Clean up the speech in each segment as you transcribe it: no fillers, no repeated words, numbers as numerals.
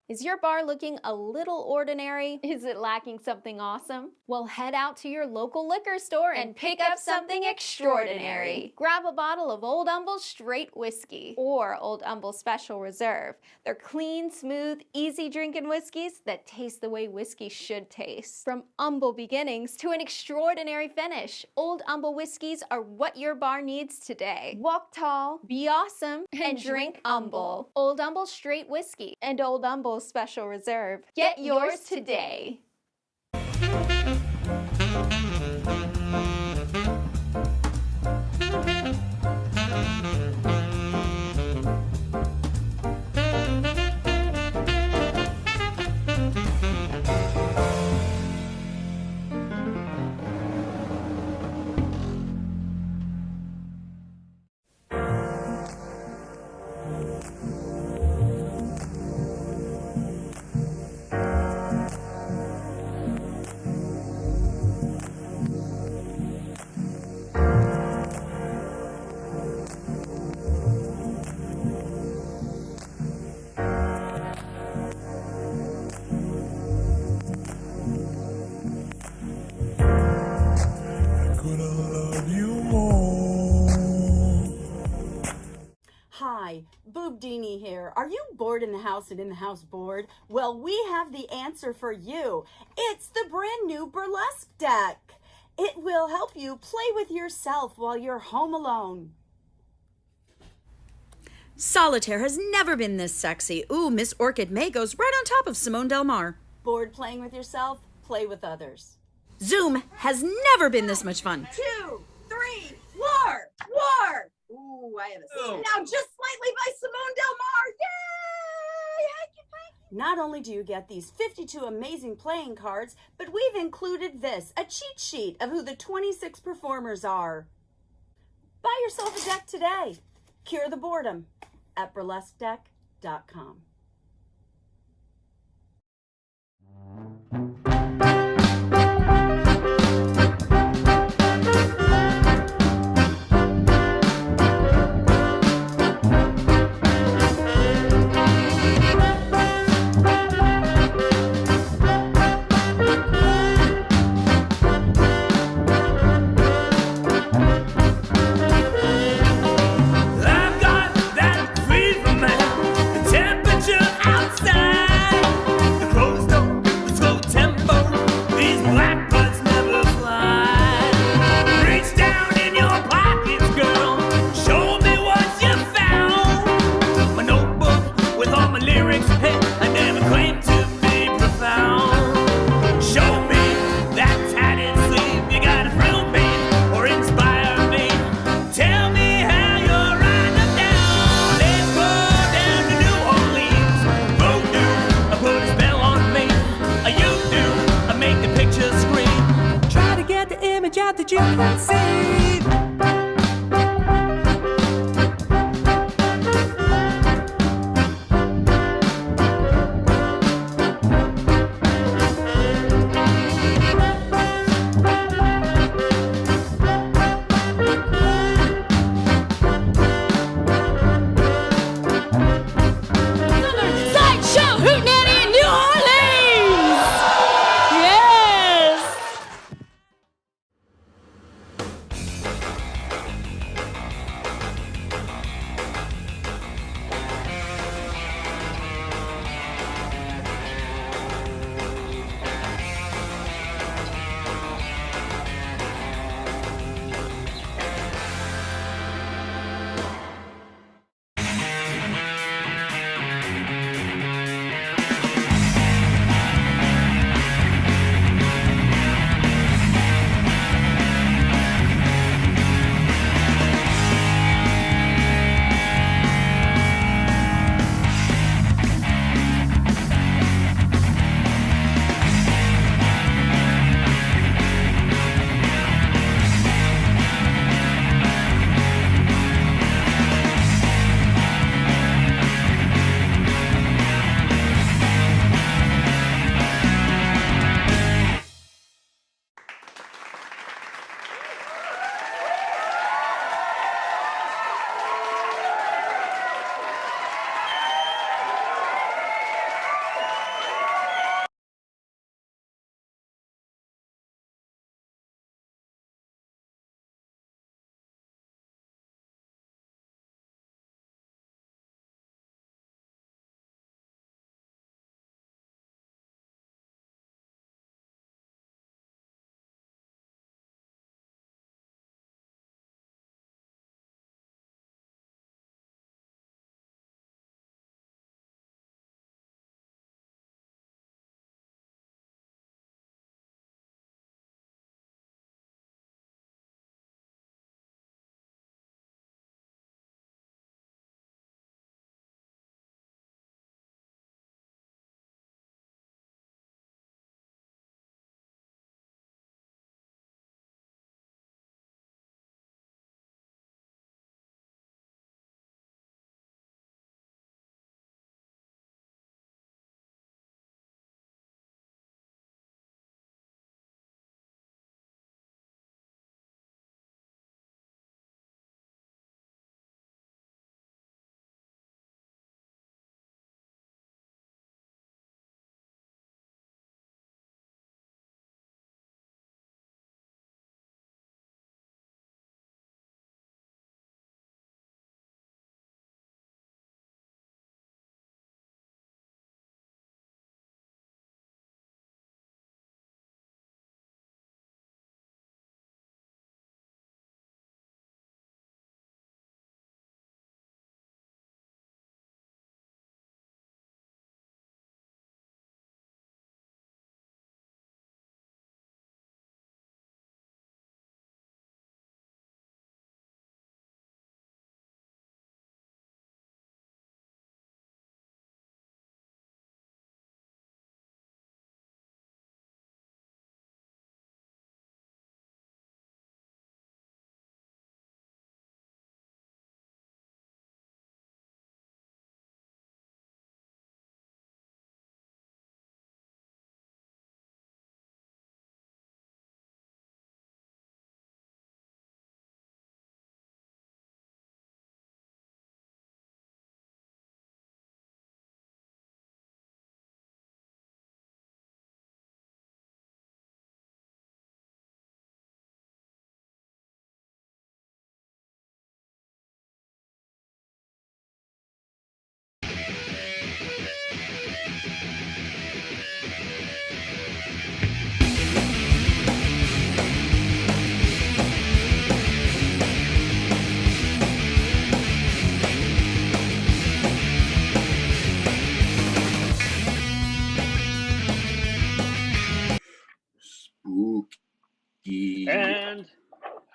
Is your bar looking a little ordinary? Is it lacking something awesome? Well, head out to your local liquor store and pick up something extraordinary. Grab a bottle of Old Humble Straight Whiskey or Old Humble Special Reserve. They're clean, smooth, easy drinking whiskeys that taste the way whiskey should taste. From humble beginnings to an extraordinary finish, Old Humble whiskeys are what your bar needs today. Walk tall, be awesome, and drink humble. Old Humble Straight Whiskey and Old Humble Special Reserve. Get yours today. Hi, Boobdini here. Are you bored in the house and in the house bored? Well, we have the answer for you. It's the brand new burlesque deck. It will help you play with yourself while you're home alone. Solitaire has never been this sexy. Ooh, Miss Orchid May goes right on top of Simone Del Mar. Bored playing with yourself? Play with others. Zoom has never been this much fun. 2, 3, war! Ooh, I have a seat now just slightly by Simone Del Mar. Yay! Hanky-panky. Not only do you get these 52 amazing playing cards, but we've included this, a cheat sheet of who the 26 performers are. Buy yourself a deck today. Cure the boredom at burlesquedeck.com. I've got that fever, man. The temperature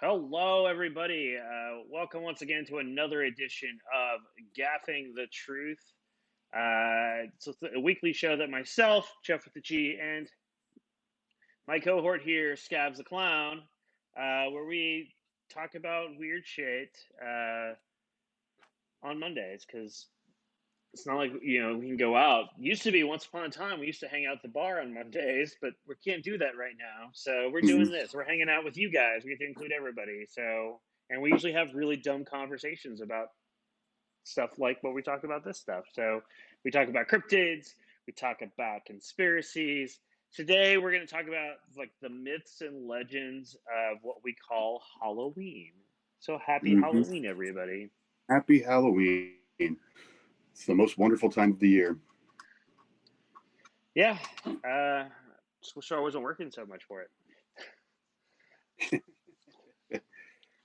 Hello, everybody. Welcome once again to another edition of Gaffing the Truth. It's a weekly show that myself, Jeff with the G, and my cohort here, Scabs the Clown, where we talk about weird shit on Mondays, because it's not like, we can go out. Used to be, once upon a time, we used to hang out at the bar on Mondays, but we can't do that right now. So we're doing this. We're hanging out with you guys. We get to include everybody. And we usually have really dumb conversations about stuff like what we talked about this stuff. So we talk about cryptids. We talk about conspiracies. Today we're going to talk about like the myths and legends of what we call Halloween. So happy Halloween, everybody. Happy Halloween. It's the most wonderful time of the year. Yeah. Just wish I wasn't working so much for it.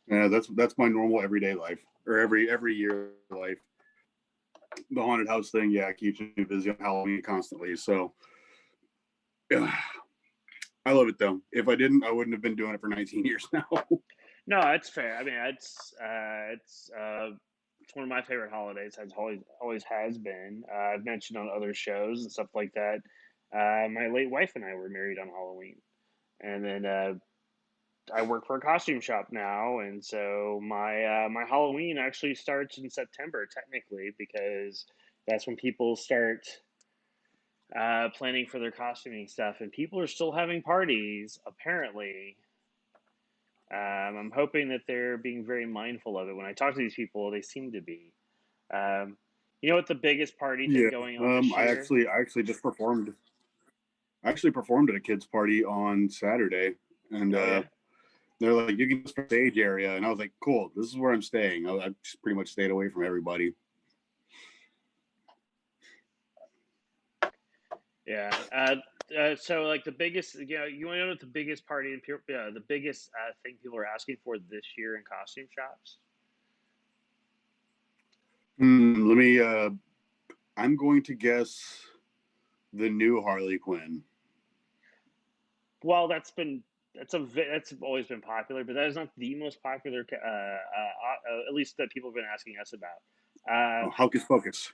Yeah, that's my normal everyday life, or every year life. The haunted house thing, yeah, keeps me busy on Halloween constantly. So, yeah, I love it though. If I didn't, I wouldn't have been doing it for 19 years now. No, it's fair. I mean, it's one of my favorite holidays. Has always has been. I've mentioned on other shows and stuff like that. My late wife and I were married on Halloween, and then I work for a costume shop now, and so my Halloween actually starts in September technically, because that's when people start planning for their costuming stuff, and people are still having parties apparently. I'm hoping that they're being very mindful of it. When I talk to these people, they seem to be. You know what the biggest party thing going on this year? I actually just performed. I actually performed at a kid's party on Saturday, and they're like, "You can use the stage area," and I was like, "Cool, this is where I'm staying." I just pretty much stayed away from everybody. Yeah. So like the biggest, you want to know what the biggest party and the biggest thing people are asking for this year in costume shops? Let me. I'm going to guess the new Harley Quinn. Well, that's always been popular, but that is not the most popular. At least that people have been asking us about. Hocus Pocus.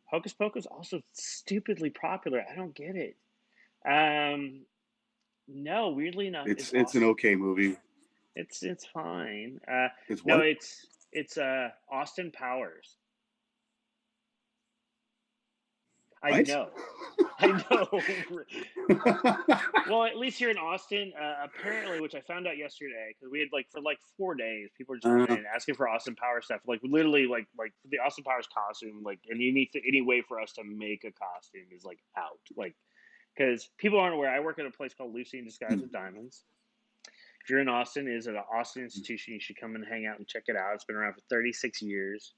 Hocus Pocus also stupidly popular. I don't get it. No, weirdly enough, It's an okay movie. It's fine. It's no, what? it's Austin Powers. What? I know. Well, at least here in Austin, apparently, which I found out yesterday, because we had for 4 days, people were just coming in asking for Austin Powers stuff, literally for the Austin Powers costume, and any way for us to make a costume is out, because people aren't aware. I work at a place called Lucy in Disguise with Diamonds. If you're in Austin, it is an Austin institution. You should come and hang out and check it out. It's been around for 36 years.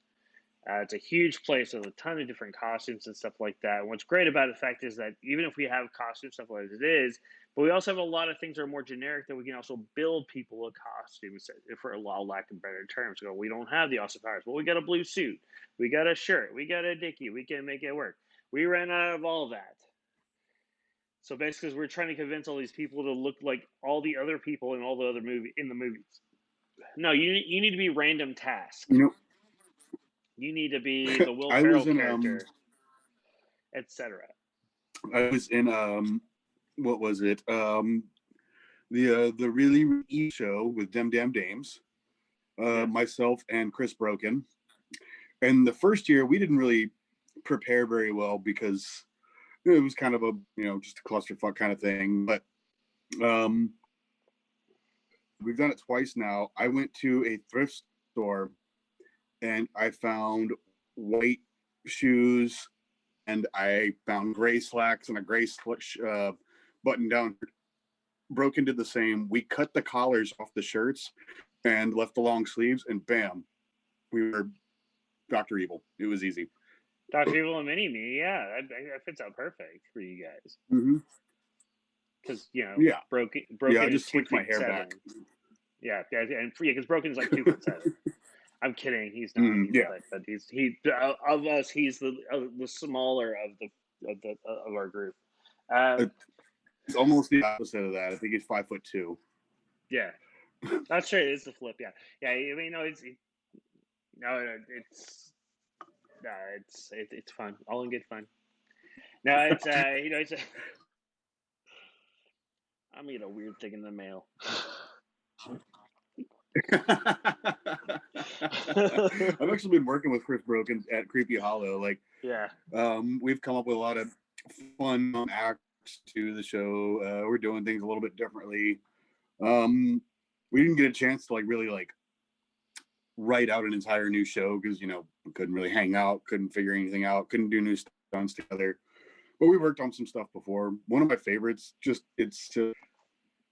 It's a huge place with a ton of different costumes and stuff like that. And what's great about the fact is that even if we have costume stuff like it is, but we also have a lot of things that are more generic that we can also build people a costume, for a lack of better terms. So we don't have the Austin Powers, but we got a blue suit, we got a shirt, we got a dickie, we can make it work. We ran out of all of that. So basically, we're trying to convince all these people to look like all the other people in all the other in the movies. No, you need to be Random Task. You need to be the Will Ferrell character, etc. I was in what was it? The Really E show with Dem Dam Dames, myself and Chris Broken. And the first year we didn't really prepare very well because it was kind of a just a clusterfuck kind of thing. But we've done it twice now. I went to a thrift store and I found white shoes, and I found gray slacks and a gray button down. Broke into the same. We cut the collars off the shirts and left the long sleeves, and bam, we were Dr. Evil. It was easy. Dr. Evil and Mini-Me, yeah, that fits out perfect for you guys. Because Broken. Yeah, I just slicked my hair back. Yeah, and because Broken is 2'7". I'm kidding. He's not. But he of us. He's the smaller of our group. It's almost the opposite of that. I think he's 5'2". Yeah. That's right. It's a flip. Yeah, yeah. I mean, it's fun. All in good fun. No, it's. I'm gonna get a weird thing in the mail. I've actually been working with Chris Broken at Creepy Hollow. Like, Yeah. we've come up with a lot of fun acts to the show. We're doing things a little bit differently. We didn't get a chance to really write out an entire new show because we couldn't really hang out, couldn't figure anything out, couldn't do new stunts together. But we worked on some stuff before. One of my favorites,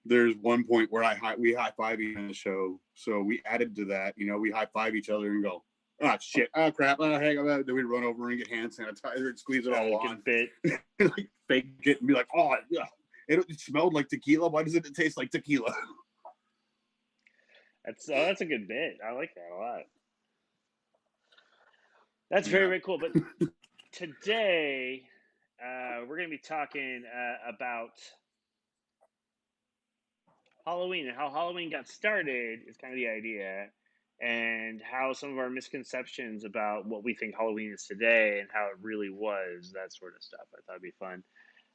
there's one point where we high five in the show, so we added to that. We high five each other and go, "Oh shit! Oh crap! Oh hang on!" Then we'd run over and get hand sanitizer and squeeze it all on, bit. like fake it and be like, "Oh yeah, it smelled like tequila. Why doesn't it taste like tequila?" That's a good bit. I like that a lot. That's very, very cool. But today, we're going to be talking about Halloween and how Halloween got started is kind of the idea, and how some of our misconceptions about what we think Halloween is today and how it really was, that sort of stuff. I thought it'd be fun.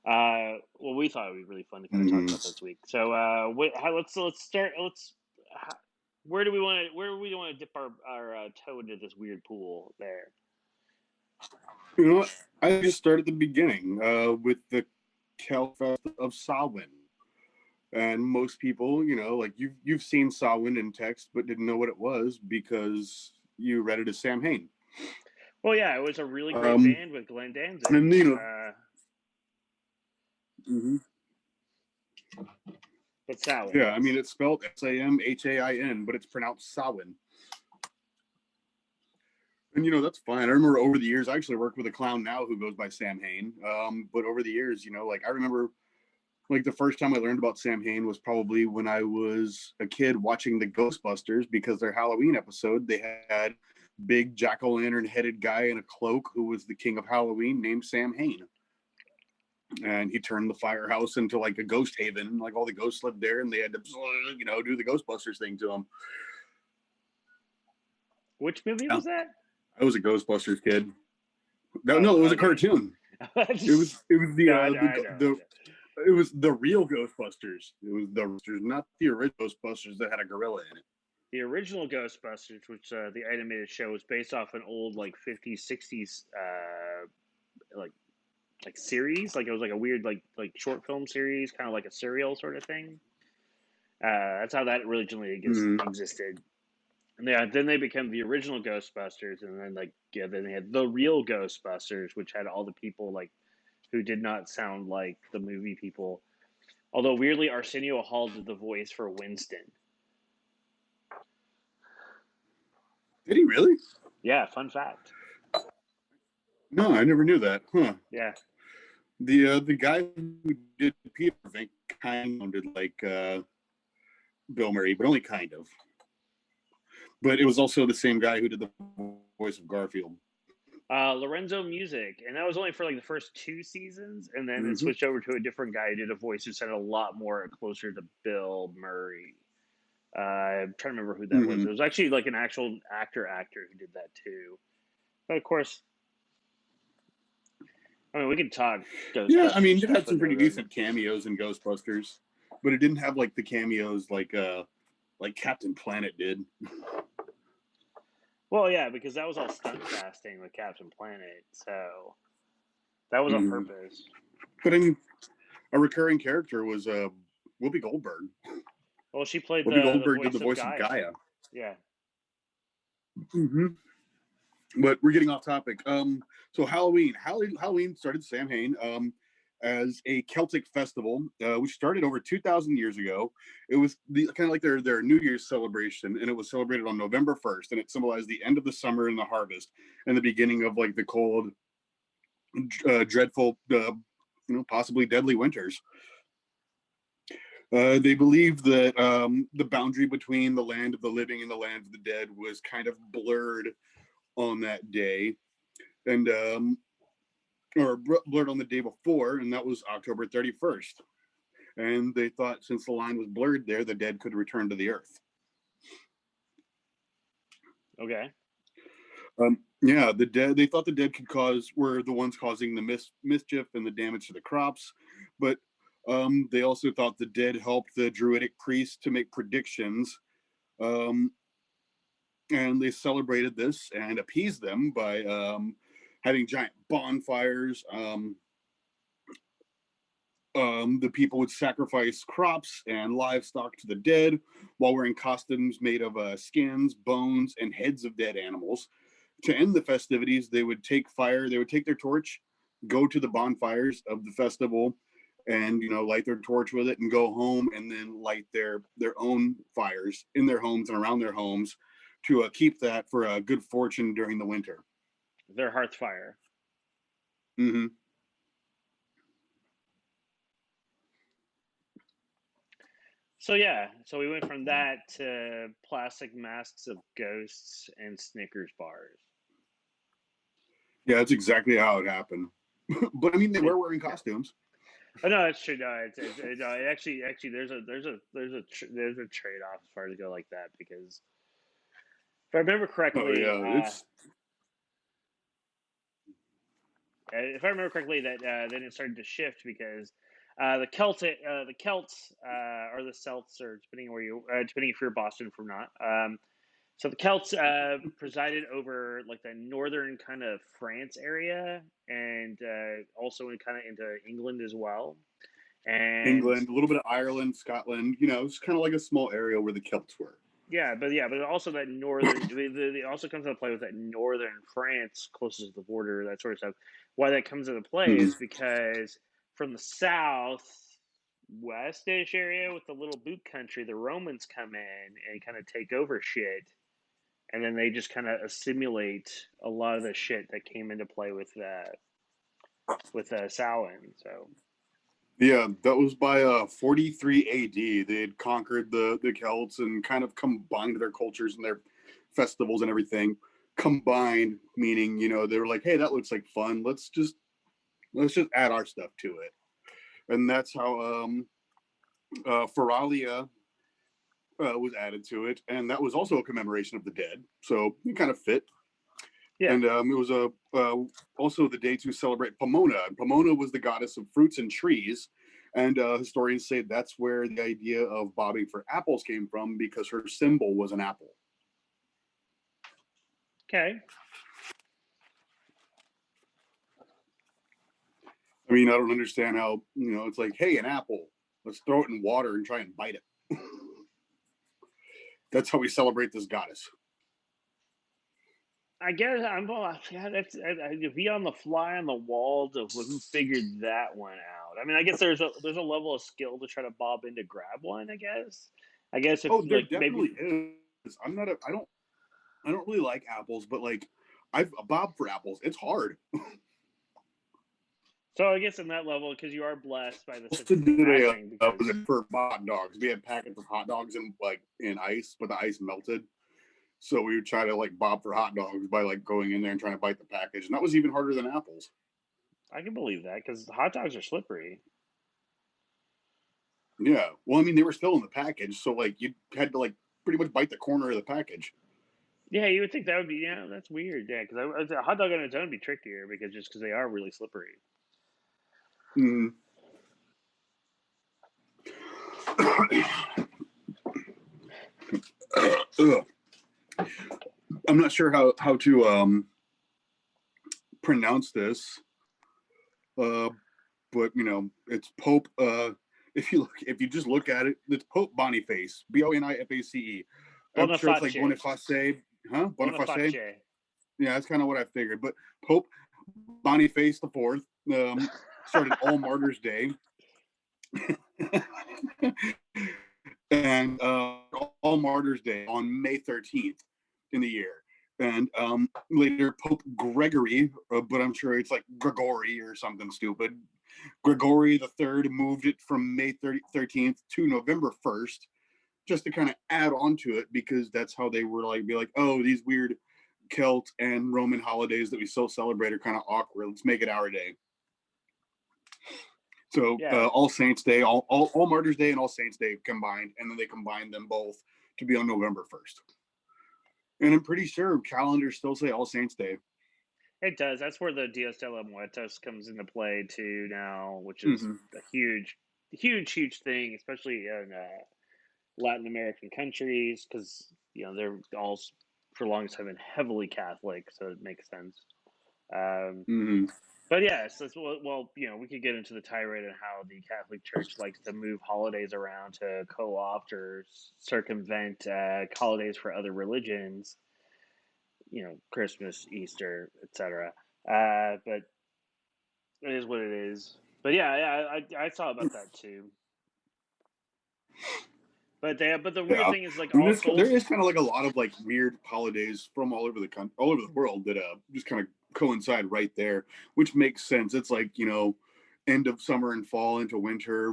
Well, we thought it'd be really fun to kind of talk about this week. So, let's start. Where do we want to dip our toe into this weird pool there? I just start at the beginning with the Kelfest of Samhain. And most people, you've seen Samhain in text, but didn't know what it was because you read it as Sam Hain. Well, yeah, it was a really great band with Glenn Danzig. And But Samhain. Yeah, I mean it's spelled Samhain, but it's pronounced Samhain. And that's fine. I remember over the years, I actually work with a clown now who goes by Sam Hain. But over the years, I remember. The first time I learned about Sam Hain was probably when I was a kid watching the Ghostbusters, because their Halloween episode, they had big jack-o'-lantern headed guy in a cloak who was the king of Halloween named Sam Hain. And he turned the firehouse into a ghost haven. All the ghosts lived there and they had to, do the Ghostbusters thing to them. Which movie was that? I was a Ghostbusters kid. No, it was a cartoon. It was It was the real Ghostbusters. It was not the original Ghostbusters that had a gorilla in it. The original Ghostbusters, which the animated show was based off an old 50s, 60s series. It was a weird like short film series, kind of like a serial sort of thing. That's how that originally existed. And then they became the original Ghostbusters, and then then they had the real Ghostbusters, which had all the people who did not sound like the movie people. Although, weirdly, Arsenio Hall did the voice for Winston. Did he really? Yeah, fun fact. No, I never knew that. Huh. Yeah. The guy who did Peter, I think, kind of sounded like Bill Murray, but only kind of. But it was also the same guy who did the voice of Garfield. Lorenzo Music, and that was only for the first 2 seasons, and then it switched over to a different guy who did a voice who sounded a lot more closer to Bill Murray. I'm trying to remember who that was. It was actually an actual actor who did that too. But of course, I mean, we could talk. Yeah, I mean, it had some pretty decent cameos in Ghostbusters, but it didn't have the cameos like Captain Planet did. Well, yeah, because that was all stunt casting with Captain Planet, so that was on purpose. But I mean, a recurring character was Whoopi Goldberg. Well, she played Whoopi Goldberg did the voice of Gaia. Yeah. But we're getting off topic. So Halloween started Sam Hain as a Celtic festival, which started over 2,000 years ago. It was kind of like their New Year's celebration, and it was celebrated on November 1st, and it symbolized the end of the summer and the harvest, and the beginning of the cold, dreadful, possibly deadly winters. They believed that the boundary between the land of the living and the land of the dead was kind of blurred on that day, and blurred on the day before, and that was October 31st. and they thought since the line was blurred there, the dead could return to the earth. Okay. Yeah, the dead. They thought the dead were the ones causing the mischief and the damage to the crops, but they also thought the dead helped the druidic priests to make predictions, and they celebrated this and appeased them by having giant bonfires. The people would sacrifice crops and livestock to the dead while wearing costumes made of skins, bones, and heads of dead animals. To end the festivities, they would take their torch, go to the bonfires of the festival, and light their torch with it and go home and then light their own fires in their homes and around their homes to keep that for good fortune during the winter. Their hearth fire. Mm-hmm. So yeah, so we went from that to plastic masks of ghosts and Snickers bars. Yeah, that's exactly how it happened. But I mean, they were wearing costumes. Oh no, that's true. No, it actually there's a trade off as far as go like that, because if I remember correctly, that then it started to shift because the Celts or the Celts, or depending if you're Boston from not. So the Celts presided over like the northern kind of France area, and also into England as well. And England, a little bit of Ireland, Scotland. It's kind of like a small area where the Celts were. But also that northern. It also comes into play with that northern France, closest to the border, that sort of stuff. Why that comes into play is because from the south westish area with the little boot country, the Romans come in and kind of take over shit, and then they just kind of assimilate a lot of the shit that came into play with Samhain. So yeah, that was by 43 AD. They had conquered the Celts and kind of combined their cultures and their festivals and everything. Combined, meaning they were like, hey, that looks like fun. Let's just add our stuff to it, and that's how Feralia was added to it, and that was also a commemoration of the dead. So it kind of fit. Yeah. And it was also the day to celebrate Pomona. Pomona was the goddess of fruits and trees, and historians say that's where the idea of bobbing for apples came from, because her symbol was an apple. Okay. I mean, I don't understand how, it's like, hey, an apple, let's throw it in water and try and bite it. That's how we celebrate this goddess. I guess that's be on the fly on the wall of who figured that one out. I mean, I guess there's a level of skill to try to bob in to grab one. I guess if there definitely is. I don't really like apples, but like I've bobbed for apples. It's hard. So I guess in that level, because you are blessed by the for hot dogs. We had packets of hot dogs in ice, but the ice melted. So we would try to bob for hot dogs by going in there and trying to bite the package, and that was even harder than apples. I can believe that, because hot dogs are slippery. Yeah, well, I mean, they were still in the package, so you had to pretty much bite the corner of the package. Yeah, you would think that would be that's weird. Yeah, because a hot dog on its own would be trickier because they are really slippery. Mm. I'm not sure how to pronounce this, but it's Pope. If you just look at it, it's Pope Boniface, Boniface. I'm sure it's Boniface, huh? Boniface. Yeah, that's kind of what I figured. But Pope Boniface IV started All Martyrs Day, and All Martyrs Day on May 13th in the year. And later Pope Gregory, but I'm sure it's Gregory or something stupid. Gregory III moved it from May 13th to November 1st, just to kind of add on to it, because that's how they were oh, these weird Celt and Roman holidays that we still celebrate are kind of awkward. Let's make it our day. So Yeah. All Saints Day, all Martyrs Day and All Saints Day combined, and then they combined them both to be on November 1st. And I'm pretty sure calendars still say All Saints Day. It does. That's where the Dios de los Muertos comes into play too now, which is a huge thing, especially in Latin American countries, because they're all for the longest time been heavily Catholic, so it makes sense. But yes, well, we could get into the tirade on how the Catholic Church likes to move holidays around to co-opt or circumvent holidays for other religions. Christmas, Easter, etc. But it is what it is. But yeah, I thought about that too. But the weird thing is, like, there is kind of like a lot of like weird holidays from all over the world that just kind of coincide right there, which makes sense. It's like end of summer and fall into winter.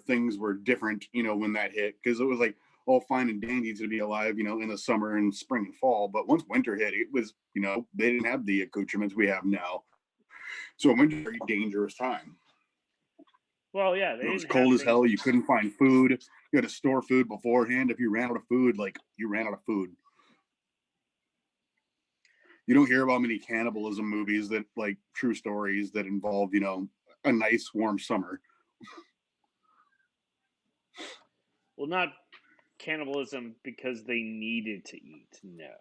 Things were different, when that hit, because it was like all fine and dandy to be alive, in the summer and spring and fall. But once winter hit, it was they didn't have the accoutrements we have now, so winter was a very dangerous time. Well, yeah, it was cold as hell. You couldn't find food. You had to store food beforehand. If you ran out of food, you ran out of food. You don't hear about many cannibalism movies that true stories that involve, a nice warm summer. Well, not cannibalism because they needed to eat. No.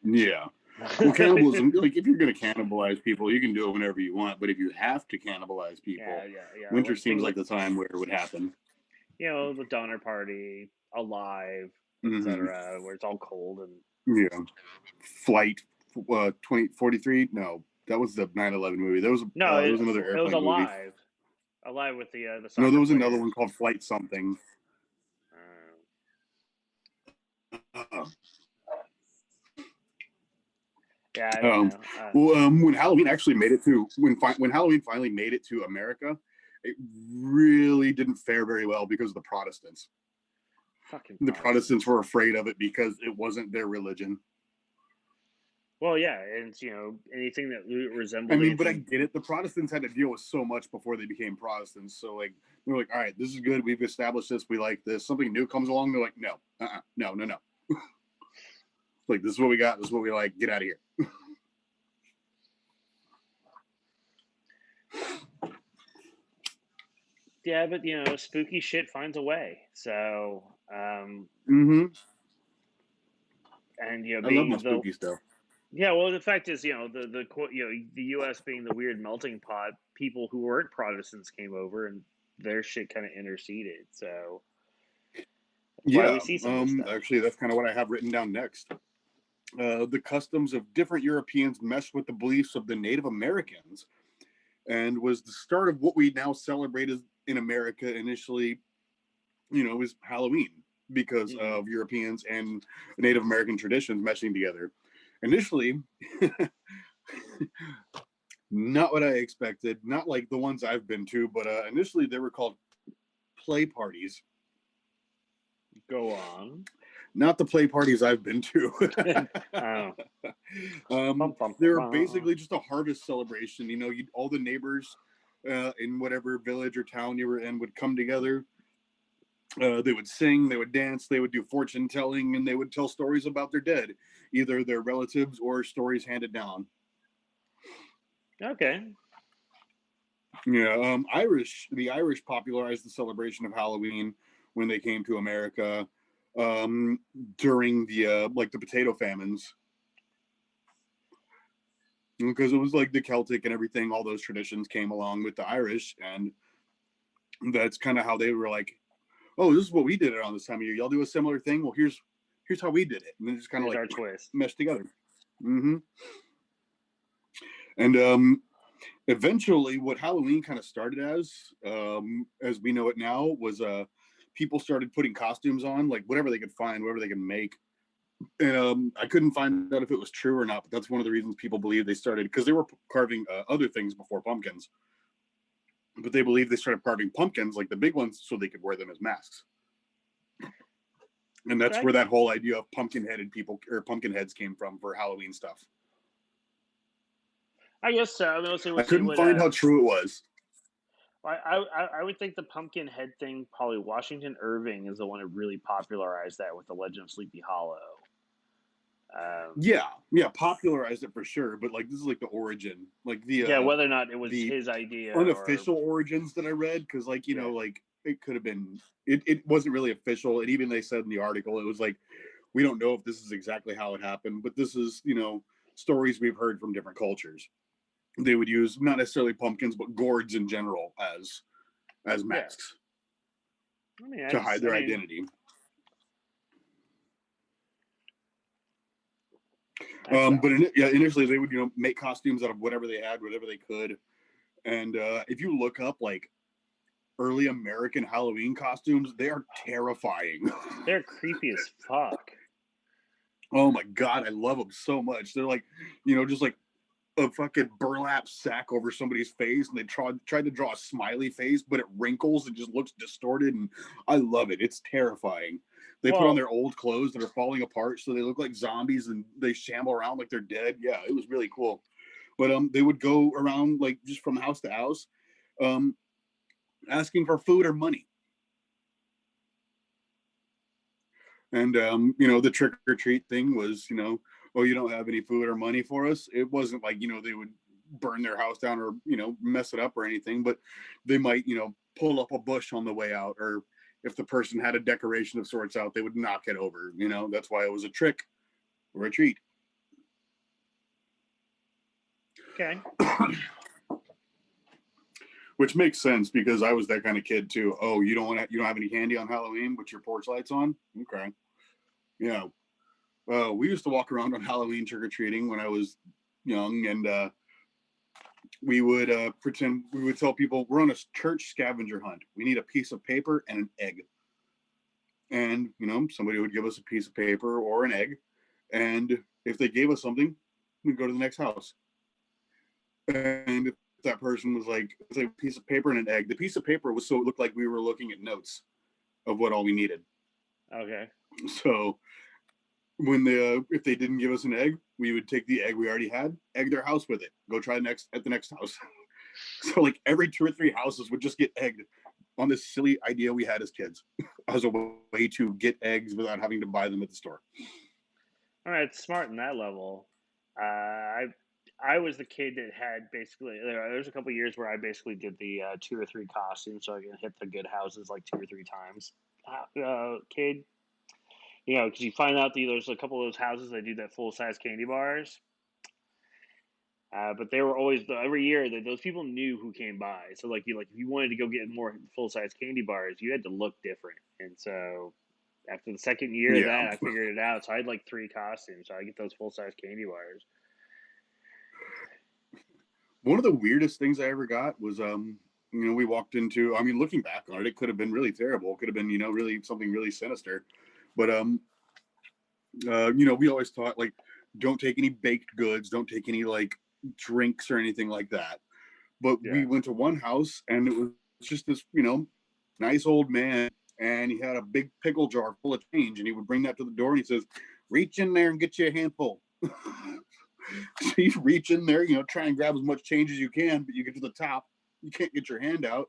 Yeah. Well, cannibalism, if you're going to cannibalize people, you can do it whenever you want. But if you have to cannibalize people, winter seems like the time where it would happen. The Donner Party, Alive, etc., where it's all cold and Flight 2043. No, that was the 9/11 movie. There was another airplane it was Alive. movie. Alive with the no, there was another one called Flight something. Yeah, I don't know. When Halloween actually made it to when Halloween finally made it to America, it really didn't fare very well because of the Protestants. The Protestants were afraid of it because it wasn't their religion. Well, yeah, and anything that resembled. But I get it. The Protestants had to deal with so much before they became Protestants. So they're like, all right, this is good. We've established this. We like this. Something new comes along. They're like, no. This is what we got. This is what we like. Get out of here. Yeah, but spooky shit finds a way. So, and being I love my spooky stuff. Yeah, well, the fact is, the U.S. being the weird melting pot, people who weren't Protestants came over and their shit kind of interceded. So, that's why we see some of this stuff. Actually, that's kind of what I have written down next. The customs of different Europeans meshed with the beliefs of the Native Americans, and was the start of what we now celebrate in America. Initially, was Halloween because of Europeans and Native American traditions meshing together. Initially, not what I expected, not like the ones I've been to, but initially they were called play parties. Go on. Not the play parties I've been to. They were basically just a harvest celebration. All the neighbors in whatever village or town you were in would come together. They would sing, they would dance, they would do fortune telling, and they would tell stories about their dead, either their relatives or stories handed down. Okay. Yeah, the Irish popularized the celebration of Halloween when they came to America during the the potato famines, because it was like the Celtic and everything. All those traditions came along with the Irish, and that's kind of how they were like, oh, this is what we did around this time of year. Y'all do a similar thing? Well, here's how we did it. And then just kind of our twist meshed together. And eventually what Halloween kind of started as we know it now, was people started putting costumes on, whatever they could find, whatever they could make. And I couldn't find out if it was true or not, but that's one of the reasons people believe they started, because they were carving other things before pumpkins. But they believe they started carving pumpkins, the big ones, so they could wear them as masks. And that's where that whole idea of pumpkin-headed people or pumpkin heads came from for Halloween stuff. I guess so. I couldn't find how true it was. I would think the pumpkin head thing, probably Washington Irving is the one who really popularized that with the Legend of Sleepy Hollow. Yeah, popularized it for sure. But like, this is like the origin, like Yeah, whether or not it was the his idea or unofficial origins that I read, because like yeah. like it could have been. It wasn't really official, and even they said in the article it was like, we don't know if this is exactly how it happened, but this is stories we've heard from different cultures. They would use not necessarily pumpkins, but gourds in general as masks to hide their identity. But initially they would make costumes out of whatever they had, whatever they could. And if you look up like early American Halloween costumes, they are terrifying. They're creepy as fuck. Oh my god, I love them so much. They're like, just like a fucking burlap sack over somebody's face, and they tried to draw a smiley face, but it wrinkles and just looks distorted, and I love it. It's terrifying. They put on their old clothes that are falling apart, so they look like zombies, and they shamble around like they're dead. Yeah, it was really cool. But they would go around like just from house to house, asking for food or money. And the trick or treat thing was, oh, you don't have any food or money for us. It wasn't like they would burn their house down or mess it up or anything, but they might pull up a bush on the way out, or if the person had a decoration of sorts out, they would knock it over. That's why it was a trick or a treat. Okay. Which makes sense, because I was that kind of kid too. Oh, you don't have any candy on Halloween, but your porch lights on? Okay. Yeah. We used to walk around on Halloween trick-or-treating when I was young, and we would tell people we're on a church scavenger hunt. We need a piece of paper and an egg. And, somebody would give us a piece of paper or an egg. And if they gave us something, we'd go to the next house. And if that person was like, it's like a piece of paper and an egg, the piece of paper was so it looked like we were looking at notes of what all we needed. Okay. So when if they didn't give us an egg, we would take the egg we already had, egg their house with it, go try at the next house. So like every 2 or 3 houses would just get egged on this silly idea we had as kids as a way to get eggs without having to buy them at the store. All right, smart in that level. I was the kid that had basically, there's a couple of years where I basically did the 2 or 3 costumes, so I can hit the good houses like 2 or 3 times. Kid, because you find out that there's a couple of those houses that do that full size candy bars. But they were always every year that those people knew who came by. So like if you wanted to go get more full size candy bars, you had to look different. And so after the second year of that, I figured it out. So I had like 3 costumes, so I get those full size candy bars. One of the weirdest things I ever got was we walked into, looking back on it, it could have been really terrible. It could have been, really something really sinister. But we always thought like, don't take any baked goods, don't take any like drinks or anything like that. But we went to one house, and it was just this, nice old man, and he had a big pickle jar full of change, and he would bring that to the door, and he says, reach in there and get you a handful. So you reach in there, try and grab as much change as you can, but you get to the top, you can't get your hand out,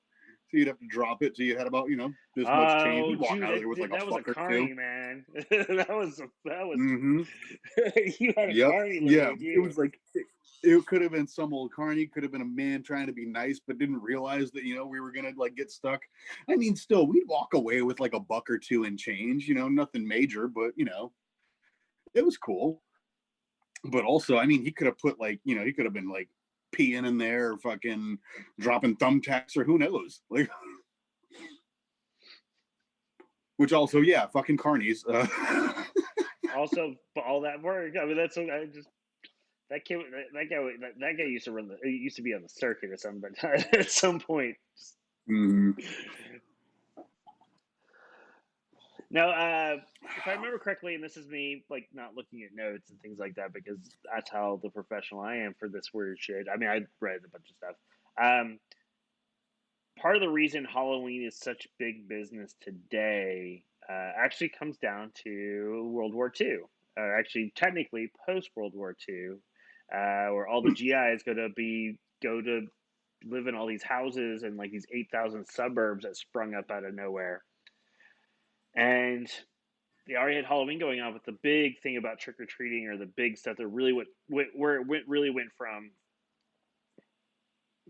so you'd have to drop it. So you had about this much change. You'd walk out of there with like a fuck or two. Man. that was. Mm-hmm. You had a carny. Yeah, it was like it could have been some old carny, could have been a man trying to be nice, but didn't realize that we were gonna like get stuck. Still, we'd walk away with like a buck or two in change. Nothing major, but it was cool. But also, he could have put like, he could have been like peeing in there, or fucking dropping thumbtacks, or who knows, like. Which also, yeah, fucking carnies. Also, for all that work, that's what I just. That guy used to run used to be on the circuit or something, but at some point. Now, if I remember correctly, and this is me like not looking at notes and things like that, because that's how the professional I am for this weird shit. I read a bunch of stuff. Part of the reason Halloween is such big business today actually comes down to World War II, or actually technically post World War II, where all the GIs go to live in all these houses and like these 8,000 suburbs that sprung up out of nowhere. And they already had Halloween going on, but the big thing about trick or treating, or the big stuff that really where it really went from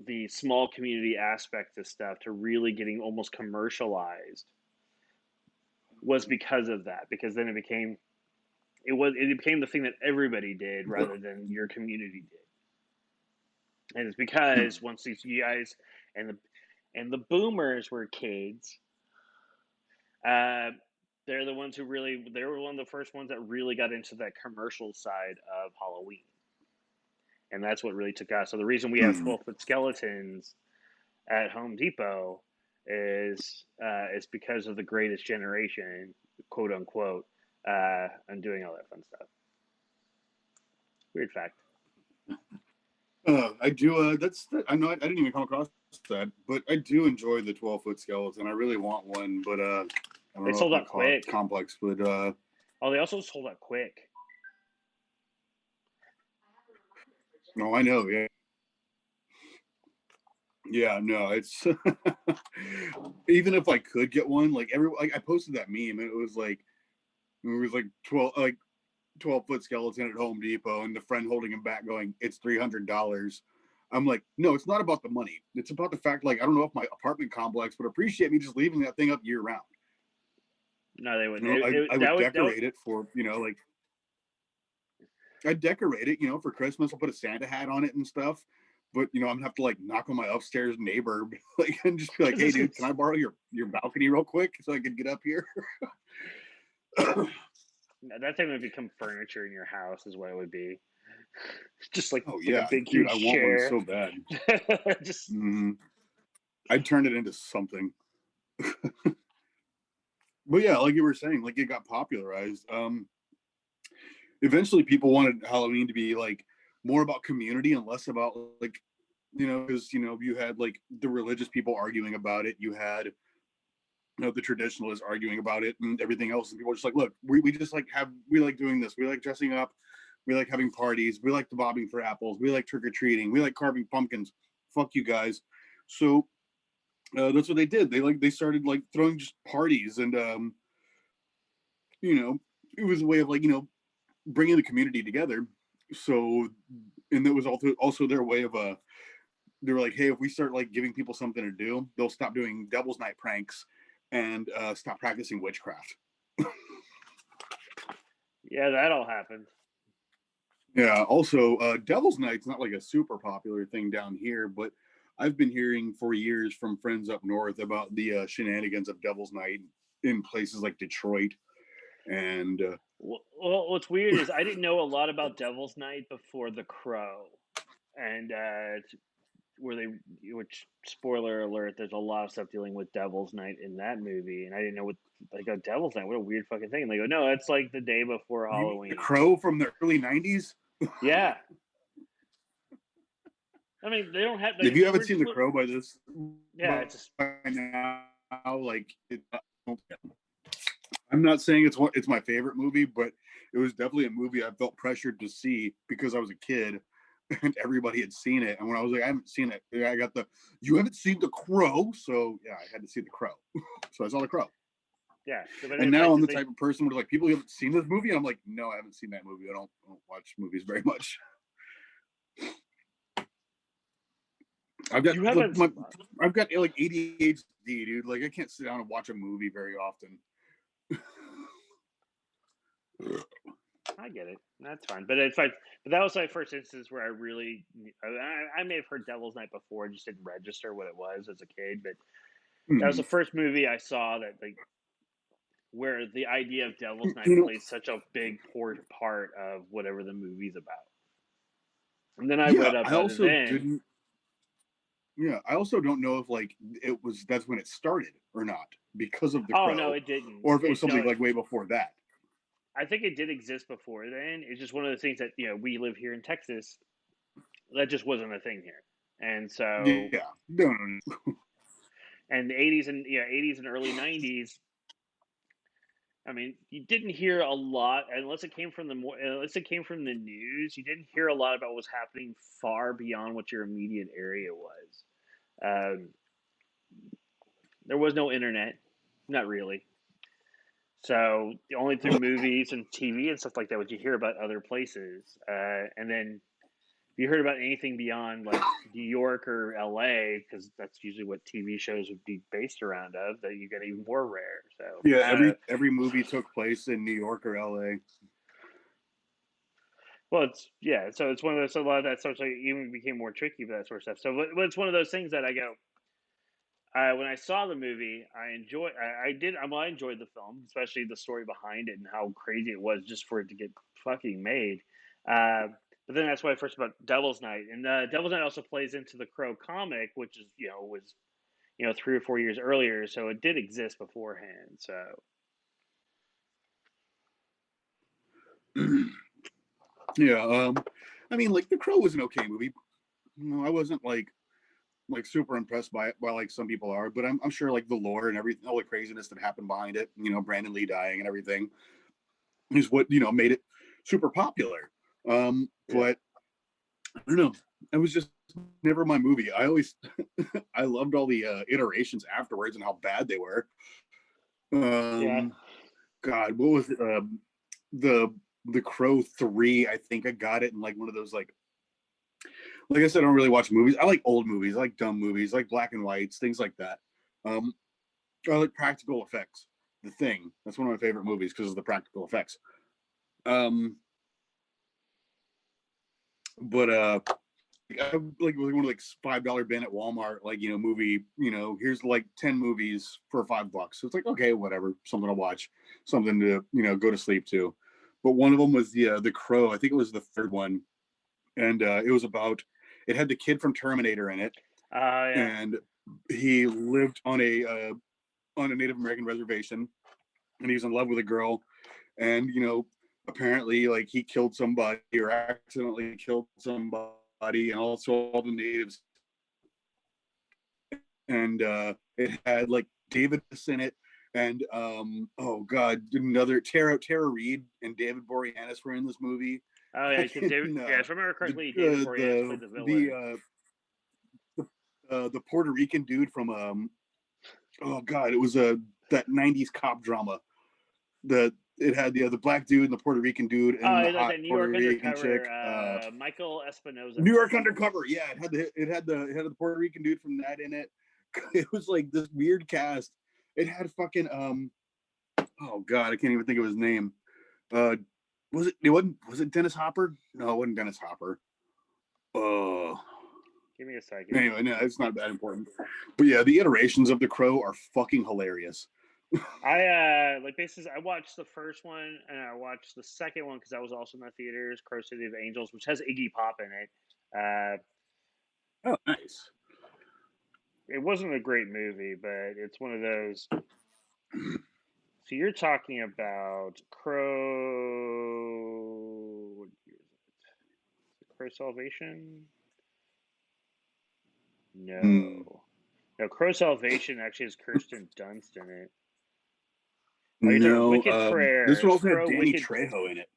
the small community aspect of stuff to really getting almost commercialized, was because of that. Because then it became the thing that everybody did rather than your community did. And it's because once these guys and the boomers were kids, they're the ones who they were one of the first ones that really got into that commercial side of Halloween. And that's what really took off. So the reason we have 12-foot skeletons at Home Depot is because of the greatest generation, quote unquote, and doing all that fun stuff. Weird fact. I do. I know I didn't even come across that, but I do enjoy the 12-foot skeleton. I really want one, but I don't They know sold if out quick. Complex, but they also sold out quick. No, I know. Yeah. Yeah, no, it's even if I could get one, like I posted that meme, and it was like 12-foot skeleton at Home Depot, and the friend holding him back going, it's $300. I'm like, no, it's not about the money. It's about the fact, like, I don't know if my apartment complex would appreciate me just leaving that thing up year round. No, they wouldn't. I would decorate it for, like, I'd decorate it, for Christmas. I'll put a Santa hat on it and stuff. But, I'm going to have to, like, knock on my upstairs neighbor, like, and just be like, hey, dude, can I borrow your balcony real quick so I can get up here? That thing would become furniture in your house is what it would be. Just like, a big, huge I chair. want one so bad. Just I'd turn it into something. But yeah, like you were saying, like it got popularized. Eventually people wanted Halloween to be like more about community and less about like, because you had like the religious people arguing about it. You had the traditionalists arguing about it and everything else. And people were just like, look, we just like we like doing this. We like dressing up. We like having parties. We like the bobbing for apples. We like trick-or-treating. We like carving pumpkins. Fuck you guys. So that's what they did. They started like throwing just parties, and it was a way of like bringing the community together. So, and that was also their way of they were like, hey, if we start like giving people something to do, they'll stop doing Devil's Night pranks and stop practicing witchcraft. Yeah, that all happened. Yeah. Also, Devil's Night's not like a super popular thing down here, but I've been hearing for years from friends up north about the shenanigans of Devil's Night in places like Detroit. And well, what's weird is I didn't know a lot about Devil's Night before The Crow, and which spoiler alert, there's a lot of stuff dealing with Devil's Night in that movie, and I didn't know what Devil's Night, what a weird fucking thing. And they go, no, it's like the day before Halloween. The Crow from the early '90s. Yeah. I mean, they don't have. If you haven't seen The Crow by this, it's by now, like I'm not saying it's my favorite movie, but it was definitely a movie I felt pressured to see because I was a kid and everybody had seen it. And when I was like, I haven't seen it, I got you haven't seen The Crow, so yeah, I had to see The Crow. So I saw The Crow. Yeah, and now I'm the type of person where like people haven't seen this movie, and I'm like, no, I haven't seen that movie. I don't watch movies very much. I've got like ADHD, dude. Like I can't sit down and watch a movie very often. I get it. That's fine. But it's like, that was my first instance where I may have heard Devil's Night before, just didn't register what it was as a kid. But that was the first movie I saw that like where the idea of Devil's Night plays such a big part of whatever the movie's about. And then I read up on it then. Yeah, I also don't know if like that's when it started or not because of The Crow. Oh no, it didn't. Or if it was something like way before that. I think it did exist before then. It's just one of the things that we live here in Texas. That just wasn't a thing here, and so yeah, no. And the 80s and early 90s. I mean, you didn't hear a lot unless it came from the news. You didn't hear a lot about what was happening far beyond what your immediate area was. Um, there was no internet, not really. So only through movies and TV and stuff like that would you hear about other places. And then if you heard about anything beyond like New York or LA, because that's usually what TV shows would be based around of, that you get even more rare. So Yeah, every movie took place in New York or LA. well, so it's one of those. So a lot of that stuff even became more tricky for that sort of stuff. So, but it's one of those things that I go. When I saw the movie, I did. Well, I enjoyed the film, especially the story behind it and how crazy it was just for it to get fucking made. Uh, but then that's why I first about Devil's Night, and Devil's Night also plays into the Crow comic, which is was 3 or 4 years earlier, so it did exist beforehand. So Yeah, I mean, like The Crow was an okay movie. I wasn't like super impressed by it, by like some people are, but I'm sure like the lore and everything, all the craziness that happened behind it, Brandon Lee dying and everything, is what made it super popular. But I don't know, it was just never my movie. I always I loved all the iterations afterwards and how bad they were. yeah, God, what was it? The Crow 3, I think I got it in like one of those like I said, I don't really watch movies. I like old movies, I like dumb movies, like black and whites, things like that. I like practical effects. The Thing, that's one of my favorite movies because of the practical effects. But I like one of like $5 bin at Walmart, like movie, here's like 10 movies for $5. So it's like, okay, whatever, something to watch, something to go to sleep to. But one of them was the Crow. I think it was the third one, and it had the kid from Terminator in it, yeah. and he lived on a Native American reservation, and he was in love with a girl, and apparently like he killed somebody or accidentally killed somebody, and also all the natives, and it had like David in it, and oh god, another Tara Reid and David Boreanaz were in this movie. Oh yeah, because David. Yeah, if I remember correctly, David Boreanaz played the villain. The Puerto Rican dude from oh god, it was that 90s cop drama. It had the black dude and the Puerto Rican dude and the like hot that New Puerto York Rican Undercover, chick. Michael Espinosa. New York Undercover, yeah, it had the Puerto Rican dude from that in it. It was like this weird cast. It had fucking oh god, I can't even think of his name. Was it Dennis Hopper? No, it wasn't Dennis Hopper. Give me a second. Anyway, no, it's not that important. But yeah, the iterations of The Crow are fucking hilarious. I basically I watched the first one and I watched the second one because I was also in the theaters, Crow City of Angels, which has Iggy Pop in it. Oh, nice. It wasn't a great movie, but it's one of those. So you're talking about Crow. What year is it? Crow Salvation? No. No, Crow Salvation actually has Kirsten Dunst in it. Oh, you're talking Wicked Prayer. This one also had Danny Wicked Trejo in it.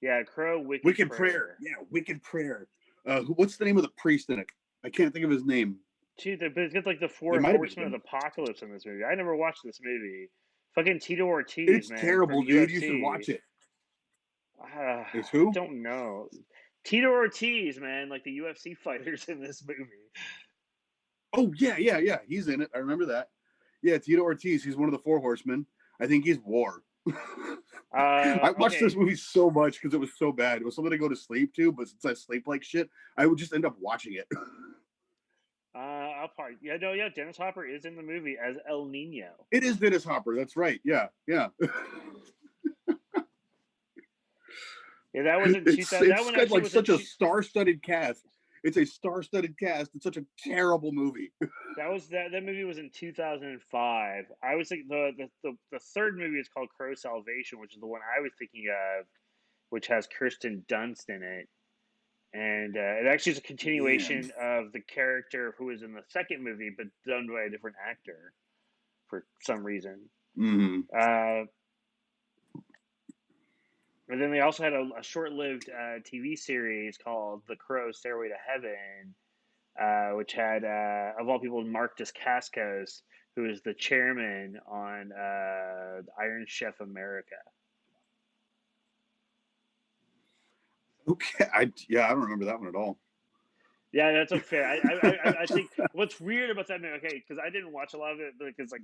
Yeah, Crow Wicked Prayer. Yeah, Wicked Prayer. What's the name of the priest in it? I can't think of his name. Gee, but it's got like the four horsemen of the apocalypse in this movie. I never watched this movie. Fucking Tito Ortiz, it's man. Terrible, dude. UFC. You should watch it. It's who? I don't know. Tito Ortiz, man, like the UFC fighters in this movie. Oh yeah. He's in it. I remember that. Yeah, Tito Ortiz. He's one of the four horsemen. I think he's War. I watched this movie so much because it was so bad. It was something to go to sleep to, but since I sleep like shit, I would just end up watching it. I'll probably Dennis Hopper is in the movie as El Nino. It is Dennis Hopper. That's right. Yeah. Yeah, that was in 2000. That one actually like was such a star-studded cast. It's a star-studded cast. It's such a terrible movie. That movie was in 2005. I was thinking the third movie is called Crow Salvation, which is the one I was thinking of, which has Kirsten Dunst in it, and it actually is a continuation of the character who was in the second movie, but done by a different actor for some reason. Mm-hmm. And then they also had a short-lived TV series called The Crow Stairway to Heaven, which had, of all people, Mark Dacascos, who is the chairman on Iron Chef America. Okay, I don't remember that one at all. Yeah, that's unfair. I think what's weird about that, okay, because I didn't watch a lot of it because like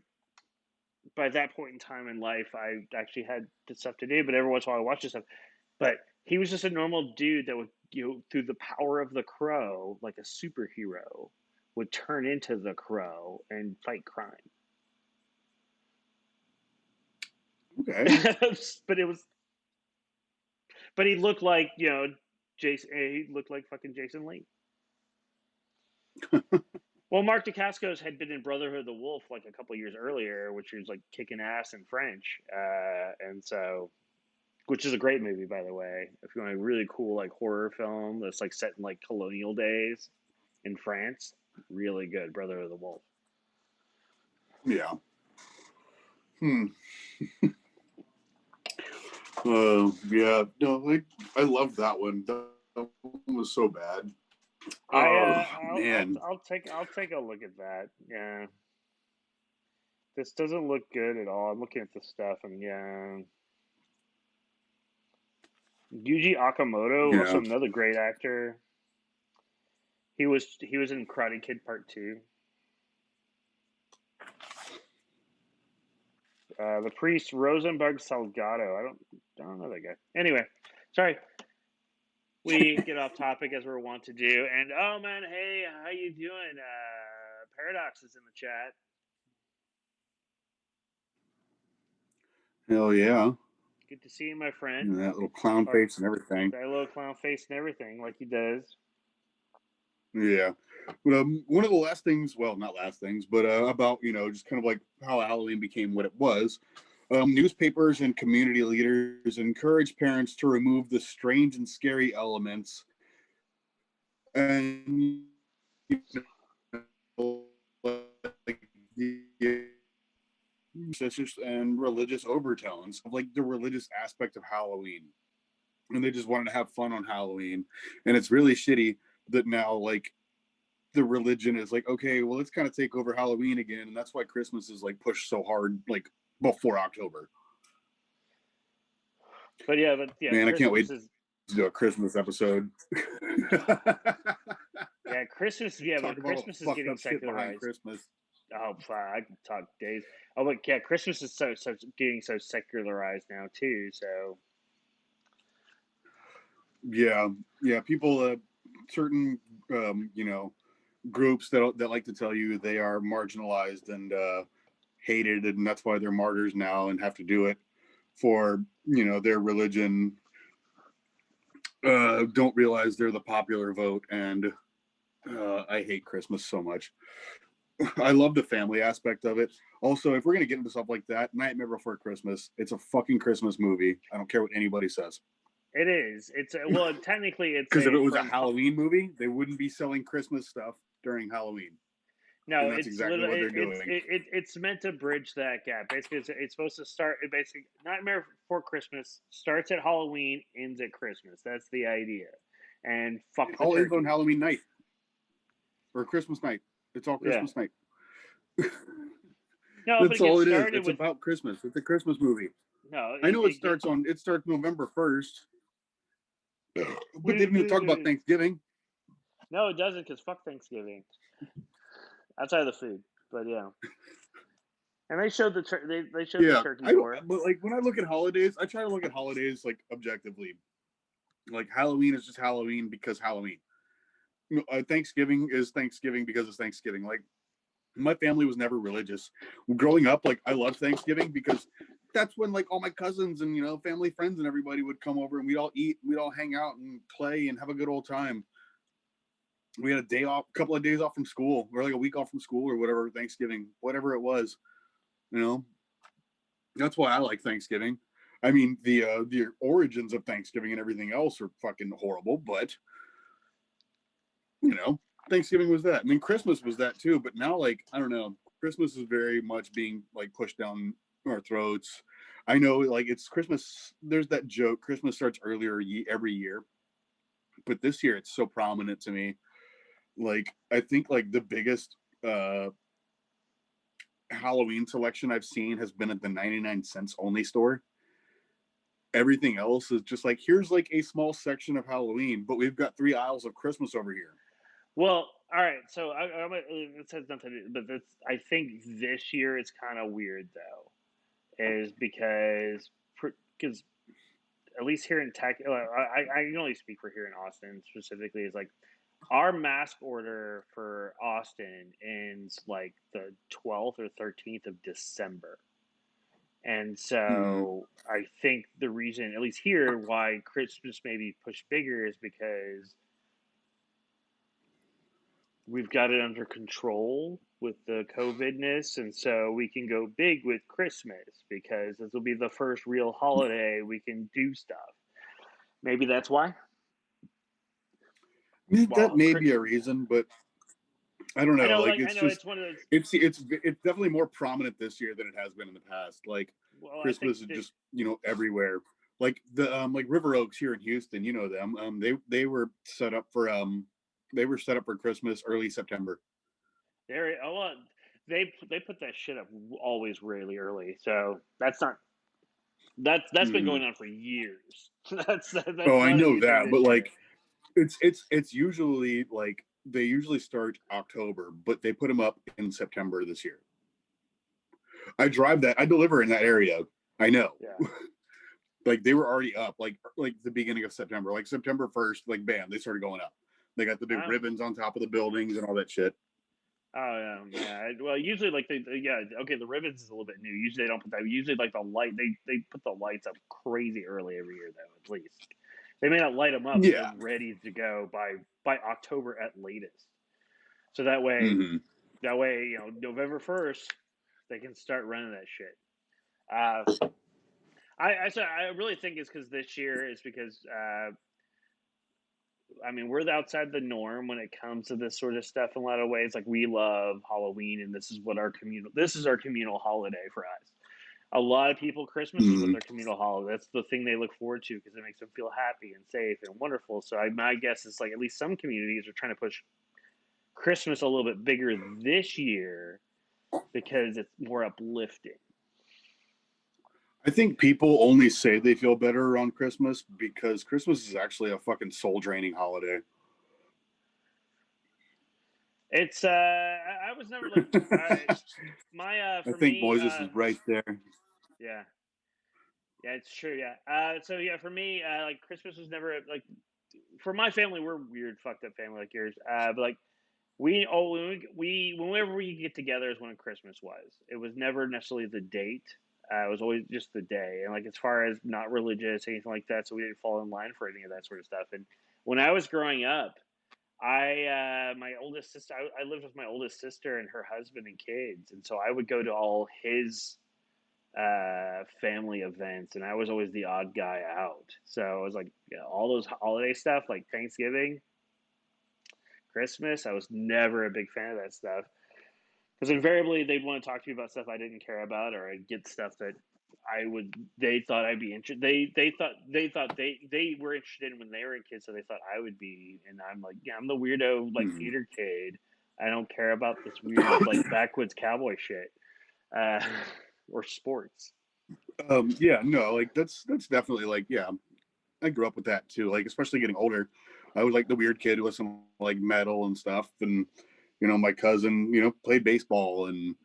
by that point in time in life, I actually had stuff to do. But every once in a while, I watch this stuff. But he was just a normal dude that would, through the power of the crow, like a superhero, would turn into the crow and fight crime. Okay. but he looked like Jason. He looked like fucking Jason Lee. Well, Mark Dacascos had been in Brotherhood of the Wolf like a couple years earlier, which was like kicking ass in French, and so, which is a great movie, by the way. If you want a really cool like horror film that's like set in like colonial days in France, really good. Brotherhood of the Wolf. Yeah. Yeah. No, like I loved that one. That one was so bad. Man. I'll take a look at that. Yeah. This doesn't look good at all. I'm looking at this stuff, and yeah. Yuji Okamoto, also another great actor. He was in Karate Kid Part 2. The priest Rosenberg Salgado. I don't know that guy. Anyway, sorry. We get off topic as we're wont to do. And oh man, hey, how you doing? Paradox is in the chat. Hell yeah. Good to see you, my friend. And that little clown face and everything. That little clown face and everything, like he does. Yeah. But, one of the last things, well, not last things, but about, just kind of like how Halloween became what it was. Newspapers and community leaders encourage parents to remove the strange and scary elements and and religious overtones of like the religious aspect of Halloween. And they just wanted to have fun on Halloween. And it's really shitty that now like the religion is like, okay, well, let's kind of take over Halloween again. And that's why Christmas is like pushed so hard, like before October. But yeah, man, Christmas, I can't wait to do a Christmas episode. Yeah, Christmas. Yeah, but Christmas is getting secularized. Christmas. Oh, I can talk days. Oh, but yeah, Christmas is getting so secularized now too. So yeah, people, certain groups that like to tell you they are marginalized and hated, and that's why they're martyrs now and have to do it for their religion. Don't realize they're the popular vote, and I hate Christmas so much. I love the family aspect of it. Also, if we're gonna get into stuff like that, Nightmare Before Christmas, it's a fucking Christmas movie. I don't care what anybody says. It is. It's well, technically, it's because if it was a Halloween movie, they wouldn't be selling Christmas stuff during Halloween. No, it's exactly what they're doing. It's meant to bridge that gap. Basically, it's supposed to start. Basically, Nightmare Before Christmas starts at Halloween, ends at Christmas. That's the idea. And fuck the all ends on Halloween night or Christmas night. It's all Christmas night. No, that's all it is. It's about Christmas. It's a Christmas movie. No, I know it starts November 1st, but they didn't even talk about Thanksgiving. No, it doesn't, because fuck Thanksgiving. Outside of the food, but yeah. And they showed the the turkey door. But like when I look at holidays, I try to look at holidays like objectively. Like Halloween is just Halloween because Halloween. Thanksgiving is Thanksgiving because it's Thanksgiving. Like my family was never religious. Growing up, like I loved Thanksgiving because that's when like all my cousins and family friends and everybody would come over and we'd all eat, we'd all hang out and play and have a good old time. We had a couple of days off from school, or like a week off from school or whatever, Thanksgiving, whatever it was. That's why I like Thanksgiving. I mean, the origins of Thanksgiving and everything else are fucking horrible, but Thanksgiving was that. I mean, Christmas was that too, but now, like, I don't know, Christmas is very much being like pushed down our throats. I know, like, it's Christmas. There's that joke, Christmas starts earlier every year, but this year it's so prominent to me. Like, I think like the biggest Halloween selection I've seen has been at the 99 cents only store. Everything else is just like, here's like a small section of Halloween, but we've got 3 aisles of Christmas over here. Well, all right. So it says nothing, but I think this year it's kind of weird though, is because at least here in Tech, I can only speak for here in Austin specifically. Is like our mask order for Austin ends like the 12th or 13th of December. And so I think the reason, at least here, why Christmas may be pushed bigger is because we've got it under control with the COVIDness, and so we can go big with Christmas because this will be the first real holiday we can do stuff. Maybe that's why. That may be a reason, but I don't know. I know it's one of those. It's definitely more prominent this year than it has been in the past. Like Christmas is just everywhere. Like the like River Oaks here in Houston, you know them. They were set up for Christmas early September. They put that shit up always really early, so that's been going on for years. that's I know that, but like it's usually like they usually start October, but they put them up in September this year. I deliver in that area. I know. Yeah. Like they were already up, like the beginning of September, like September 1st, like bam, they started going up. They got the big ribbons on top of the buildings and all that shit. Oh yeah. Well, usually like the ribbons is a little bit new. Usually they don't put that. Usually like the light, they put the lights up crazy early every year though. At least they may not light them up. Yeah. But they're ready to go by October at latest. So that way, November 1st, they can start running that shit. I really think it's because this year is because we're outside the norm when it comes to this sort of stuff in a lot of ways. Like we love Halloween, and this is our communal holiday for us. A lot of people, Christmas is what their communal holiday. That's the thing they look forward to because it makes them feel happy and safe and wonderful. So my guess is like at least some communities are trying to push Christmas a little bit bigger this year because it's more uplifting. I think people only say they feel better around Christmas because Christmas is actually a fucking soul draining holiday. It's I was never like I think Moses is right there. Yeah, it's true. Yeah. So yeah, for me, like Christmas was never like for my family. We're a weird, fucked up family like yours. But like whenever we get together is when Christmas was. It was never necessarily the date. It was always just the day, and like as far as not religious, anything like that, so we didn't fall in line for any of that sort of stuff. And when I was growing up, my oldest sister, I lived with my oldest sister and her husband and kids, and so I would go to all his family events, and I was always the odd guy out. So I was like, all those holiday stuff, like Thanksgiving, Christmas, I was never a big fan of that stuff. Because invariably they'd want to talk to me about stuff I didn't care about, or I'd get stuff that they thought I'd be interested. They thought they were interested in when they were kids, so they thought I would be. And I'm like, yeah, I'm the weirdo like theater kid. I don't care about this weird like backwoods cowboy shit, or sports. Yeah, no, like that's definitely like, yeah, I grew up with that too. Like especially getting older, I was like the weird kid who listened to like metal and stuff, and my cousin, played baseball, and,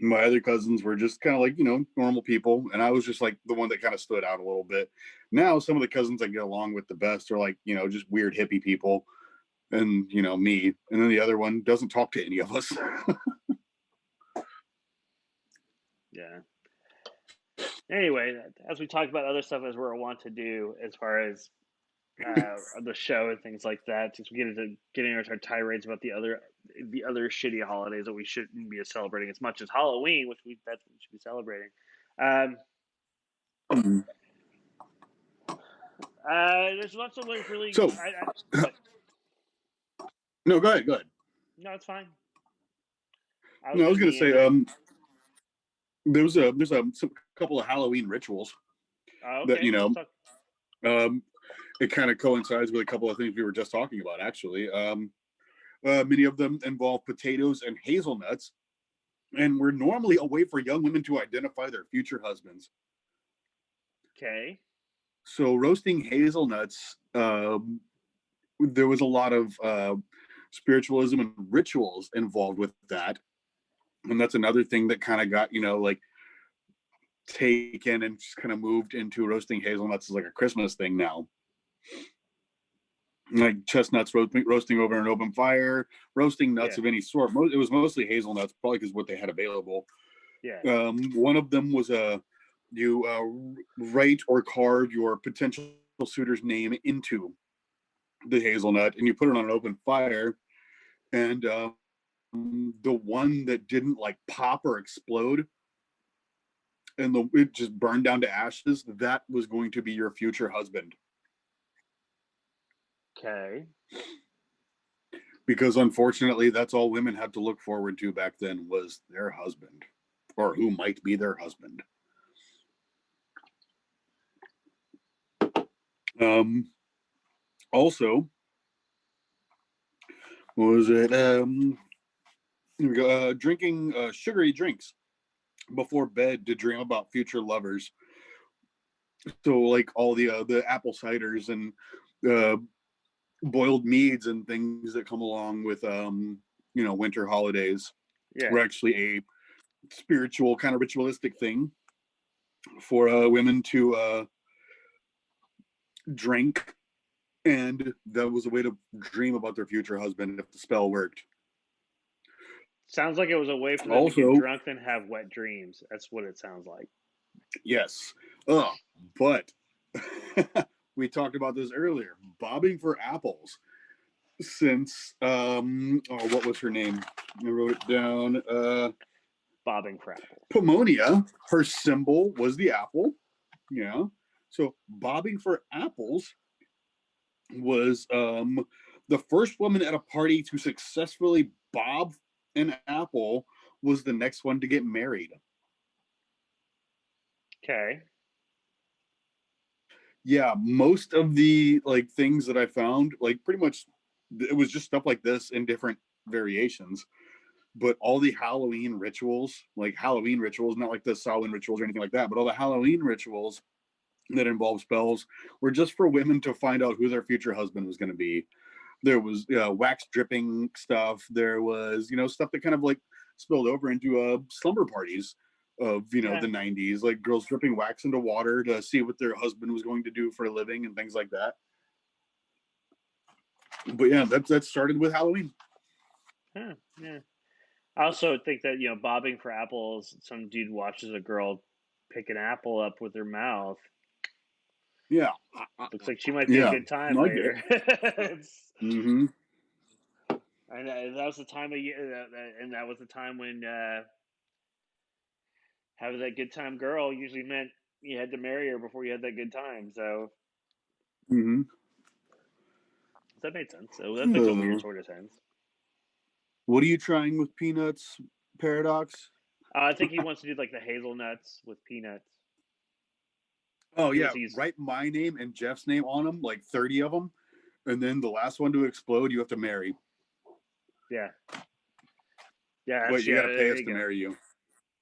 my other cousins were just kind of like, normal people. And I was just like the one that kind of stood out a little bit. Now, some of the cousins I get along with the best are like, just weird hippie people and, me. And then the other one doesn't talk to any of us. Yeah. Anyway, as we talk about other stuff as we're want to do as far as the show and things like that, since we get into getting into our tirades about the other shitty holidays that we shouldn't be celebrating as much as Halloween, which we should be celebrating. There's lots of like really. So, no, go ahead. No, it's fine. I was going to say, there's a couple of Halloween rituals okay. that it kind of coincides with a couple of things we were just talking about, actually. Many of them involve potatoes and hazelnuts, and were normally a way for young women to identify their future husbands. Okay. So roasting hazelnuts, there was a lot of spiritualism and rituals involved with that, and that's another thing that kind of got like taken and just kind of moved into roasting hazelnuts as like a Christmas thing now. Like chestnuts roasting over an open fire, roasting nuts of any sort. It was mostly hazelnuts, probably because what they had available. Yeah. One of them was you write or carve your potential suitor's name into the hazelnut, and you put it on an open fire. And the one that didn't like pop or explode, and it just burned down to ashes, that was going to be your future husband. Okay. Because unfortunately, that's all women had to look forward to back then was their husband, or who might be their husband. Also, was it here we go, drinking sugary drinks before bed to dream about future lovers. So like all the apple ciders and boiled meads and things that come along with winter holidays were actually a spiritual kind of ritualistic thing for women to drink, and that was a way to dream about their future husband if the spell worked. Sounds like it was a way for them to get drunk and have wet dreams. That's what it sounds like. Yes. But we talked about this earlier. Bobbing for apples. Since what was her name? I wrote it down. Bobbing for apples. Pomonia, her symbol was the apple. Yeah. So bobbing for apples was the first woman at a party to successfully bob an apple was the next one to get married. Okay. Yeah, most of the like things that I found, like pretty much it was just stuff like this in different variations. But all the Halloween rituals, not like the Samhain rituals or anything like that, but all the Halloween rituals that involve spells were just for women to find out who their future husband was going to be. There was wax dripping stuff. There was, stuff that kind of like spilled over into slumber parties of, the 90s, like girls dripping wax into water to see what their husband was going to do for a living and things like that. But yeah, that started with Halloween. Huh, yeah. I also think that, bobbing for apples, some dude watches a girl pick an apple up with her mouth. Yeah. Looks like she might be a good time later. Mm-hmm. And that was the time of year, and that was the time when having that good time girl usually meant you had to marry her before you had that good time. So that made sense. So that makes a weird sort of sense. What are you trying with peanuts, Paradox? I think he wants to do like the hazelnuts with peanuts. Oh yeah, write my name and Jeff's name on them, like 30 of them, and then the last one to explode, you have to marry. Yeah. But you got to pay us to marry you.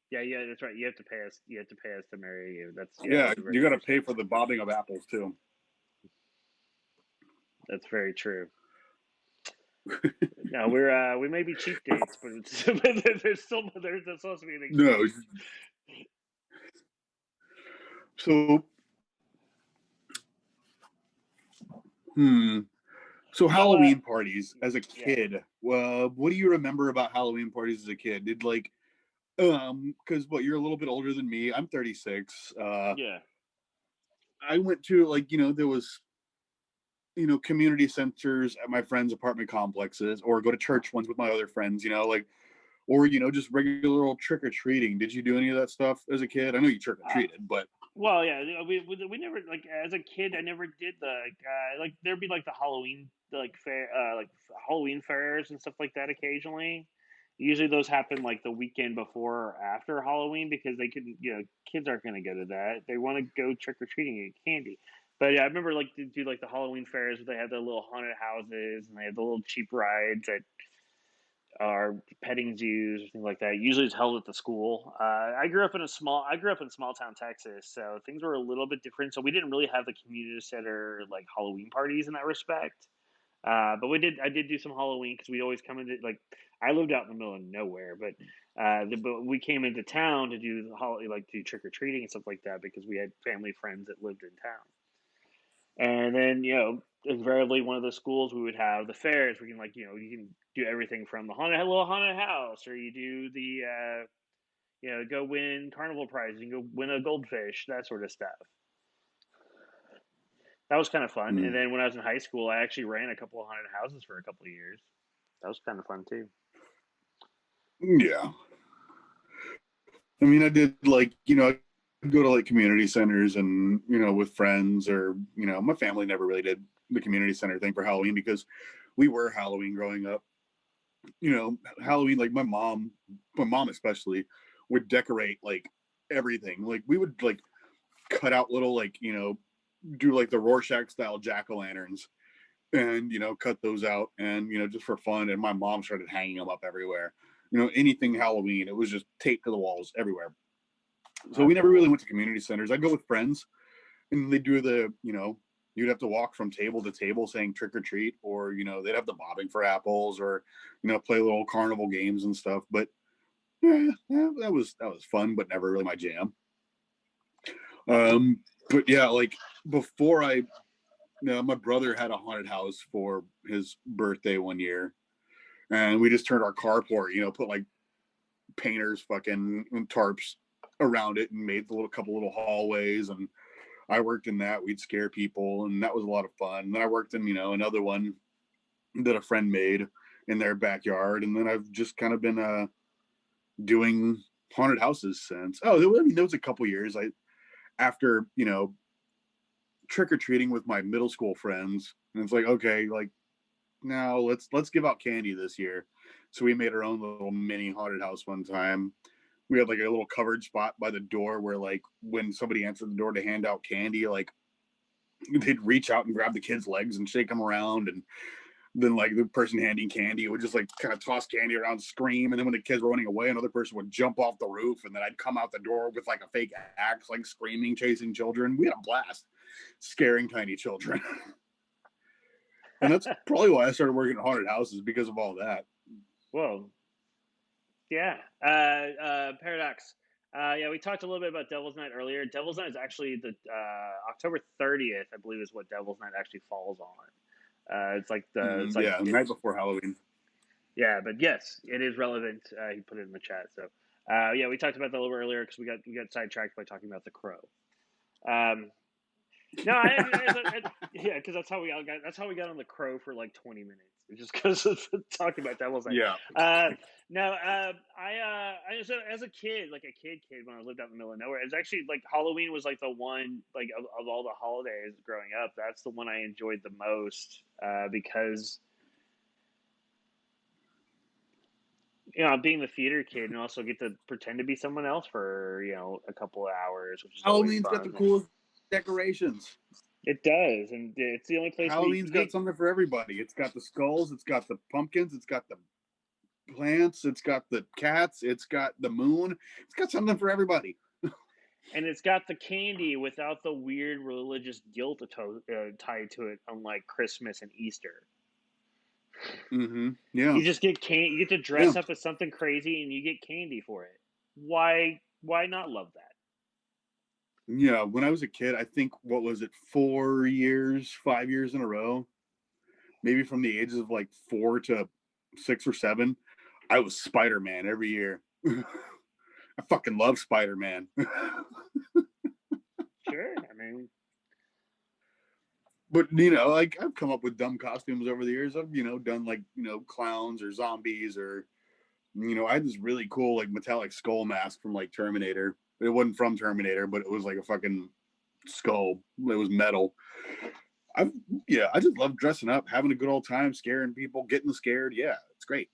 Yeah, that's right. You have to pay us. You have to pay us to marry you. That's you got to pay for the bobbing of apples too. That's very true. No, we may be cheap dates, but there's supposed to be an exchange. No. So Halloween parties as a kid. What do you remember about Halloween parties as a kid? Did because you're a little bit older than me. I'm 36. Yeah. I went to there was community centers at my friends' apartment complexes, or go to church ones with my other friends. Or just regular old trick or treating. Did you do any of that stuff as a kid? I know you trick or treated, but well, yeah, we never as a kid. I never did there'd be like the Halloween fair Halloween fairs and stuff like that occasionally. Usually those happen like the weekend before or after Halloween because they can kids aren't going to go to that. They want to go trick or treating and get candy. But yeah, I remember like to do like the Halloween fairs where they have their little haunted houses and they have the little cheap rides that are petting zoos or things like that. Usually it's held at the school. I grew up in small town Texas, so things were a little bit different. So we didn't really have the community center like Halloween parties in that respect. But I did do some Halloween because we always come into like I lived out in the middle of nowhere, but we came into town to do like do trick or treating and stuff like that because we had family friends that lived in town. And then, invariably one of the schools we would have the fairs where you can do everything from the little haunted house, or you do the, go win carnival prizes, you can go win a goldfish, that sort of stuff. That was kind of fun. And Mm. then when I was in high school, I actually ran a couple of haunted houses for a couple of years. That was kind of fun too. Yeah. I mean, I did like, I'd go to like community centers and, with friends or, my family never really did the community center thing for Halloween because we were Halloween growing up. Halloween, like my mom especially would decorate like everything. Like we would like cut out little like, do like the Rorschach style jack-o'-lanterns and, cut those out and, just for fun. And my mom started hanging them up everywhere. Anything Halloween, it was just taped to the walls everywhere. So we never really went to community centers. I'd go with friends and they do the, you'd have to walk from table to table saying trick or treat, or, they'd have the bobbing for apples or, play little carnival games and stuff. But yeah, that was fun, but never really my jam. But yeah, like before my brother had a haunted house for his birthday one year and we just turned our carport, put like painters fucking tarps around it and made the couple little hallways, and I worked in that. We'd scare people and that was a lot of fun. And then I worked in another one that a friend made in their backyard, and then I've just kind of been doing haunted houses since. There was a couple years after trick-or-treating with my middle school friends, and it's like, okay, like now let's give out candy this year. So we made our own little mini haunted house one time. We had like a little covered spot by the door where like when somebody answered the door to hand out candy, like they'd reach out and grab the kid's legs and shake them around, and then like the person handing candy would just like kind of toss candy around, scream, and then when the kids were running away, another person would jump off the roof, and then I'd come out the door with like a fake axe, like screaming, chasing children. We had a blast scaring tiny children. And that's probably why I started working at haunted houses, because of all that. Whoa. Yeah. Paradox. Yeah, we talked a little bit about Devil's Night earlier. Devil's Night is actually the October 30th, I believe, is what Devil's Night actually falls on. It's like the night before Halloween. Yeah, but yes, it is relevant. He put it in the chat. So yeah, we talked about that a little bit earlier because we got sidetracked by talking about the crow. No, yeah, because that's how we got on the crow for like 20 minutes, just because of talking about Devil's Night. Yeah. No, I as a kid, like a kid when I lived out in the middle of nowhere, it's actually like Halloween was like the one like of all the holidays growing up, that's the one I enjoyed the most because being the theater kid and also get to pretend to be someone else for a couple of hours, which is Halloween's always got fun. the coolest decorations. It does, and it's the only place. Halloween's got something for everybody. It's got the skulls, it's got the pumpkins, it's got the plants, it's got the cats, it's got the moon. It's got something for everybody. And it's got the candy without the weird religious guilt tied to it, unlike Christmas and Easter. Mm-hmm. Yeah. You just get candy. You get to dress up as something crazy, and you get candy for it. Why not love that? Yeah, when I was a kid, I think, 5 years in a row, maybe from the ages of like 4 to 6 or 7, I was Spider-Man every year. I fucking love Spider-Man. Sure, I mean, but like I've come up with dumb costumes over the years. I've done like clowns or zombies, or I had this really cool like metallic skull mask from like Terminator. It wasn't from Terminator, but it was like a fucking skull. It was metal. I just love dressing up, having a good old time, scaring people, getting scared. Yeah, it's great.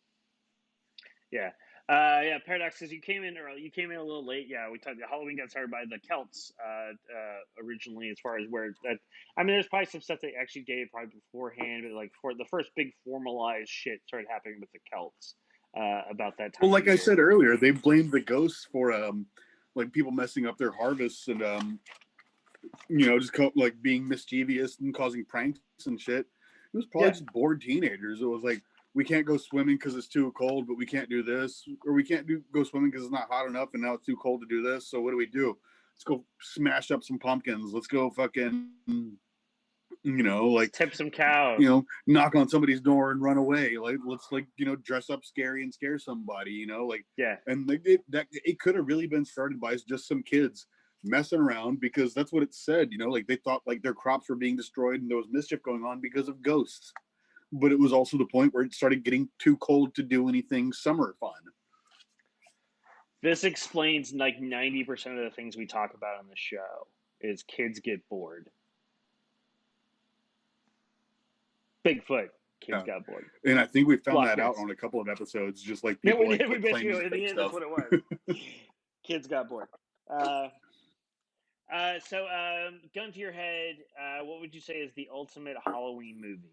Yeah. Yeah, Paradox, because you came in early. You came in a little late. Yeah, we talked. Halloween got started by the Celts originally, as far as where that. I mean, there's probably some stuff that actually dated probably beforehand, but like for the first big formalized shit started happening with the Celts about that time. Well, like of I year. said earlier, they blamed the ghosts for like people messing up their harvests and just like being mischievous and causing pranks and shit. It was probably just bored teenagers. It was like, we can't go swimming because it's too cold, but we can't do this, or we can't go swimming because it's not hot enough, and now it's too cold to do this. So what do? Let's go smash up some pumpkins. Let's go fucking, like tip some cows. Knock on somebody's door and run away. Like let's dress up scary and scare somebody. And it could have really been started by just some kids messing around, because that's what it said. Like they thought like their crops were being destroyed and there was mischief going on because of ghosts. But it was also the point where it started getting too cold to do anything summer fun. This explains like 90% of the things we talk about on the show is kids get bored. Bigfoot, kids got bored. And I think we found that out on a couple of episodes, just like people we basically, claiming fake stuff. That's what it was. Kids got bored. So gun to your head, what would you say is the ultimate Halloween movie?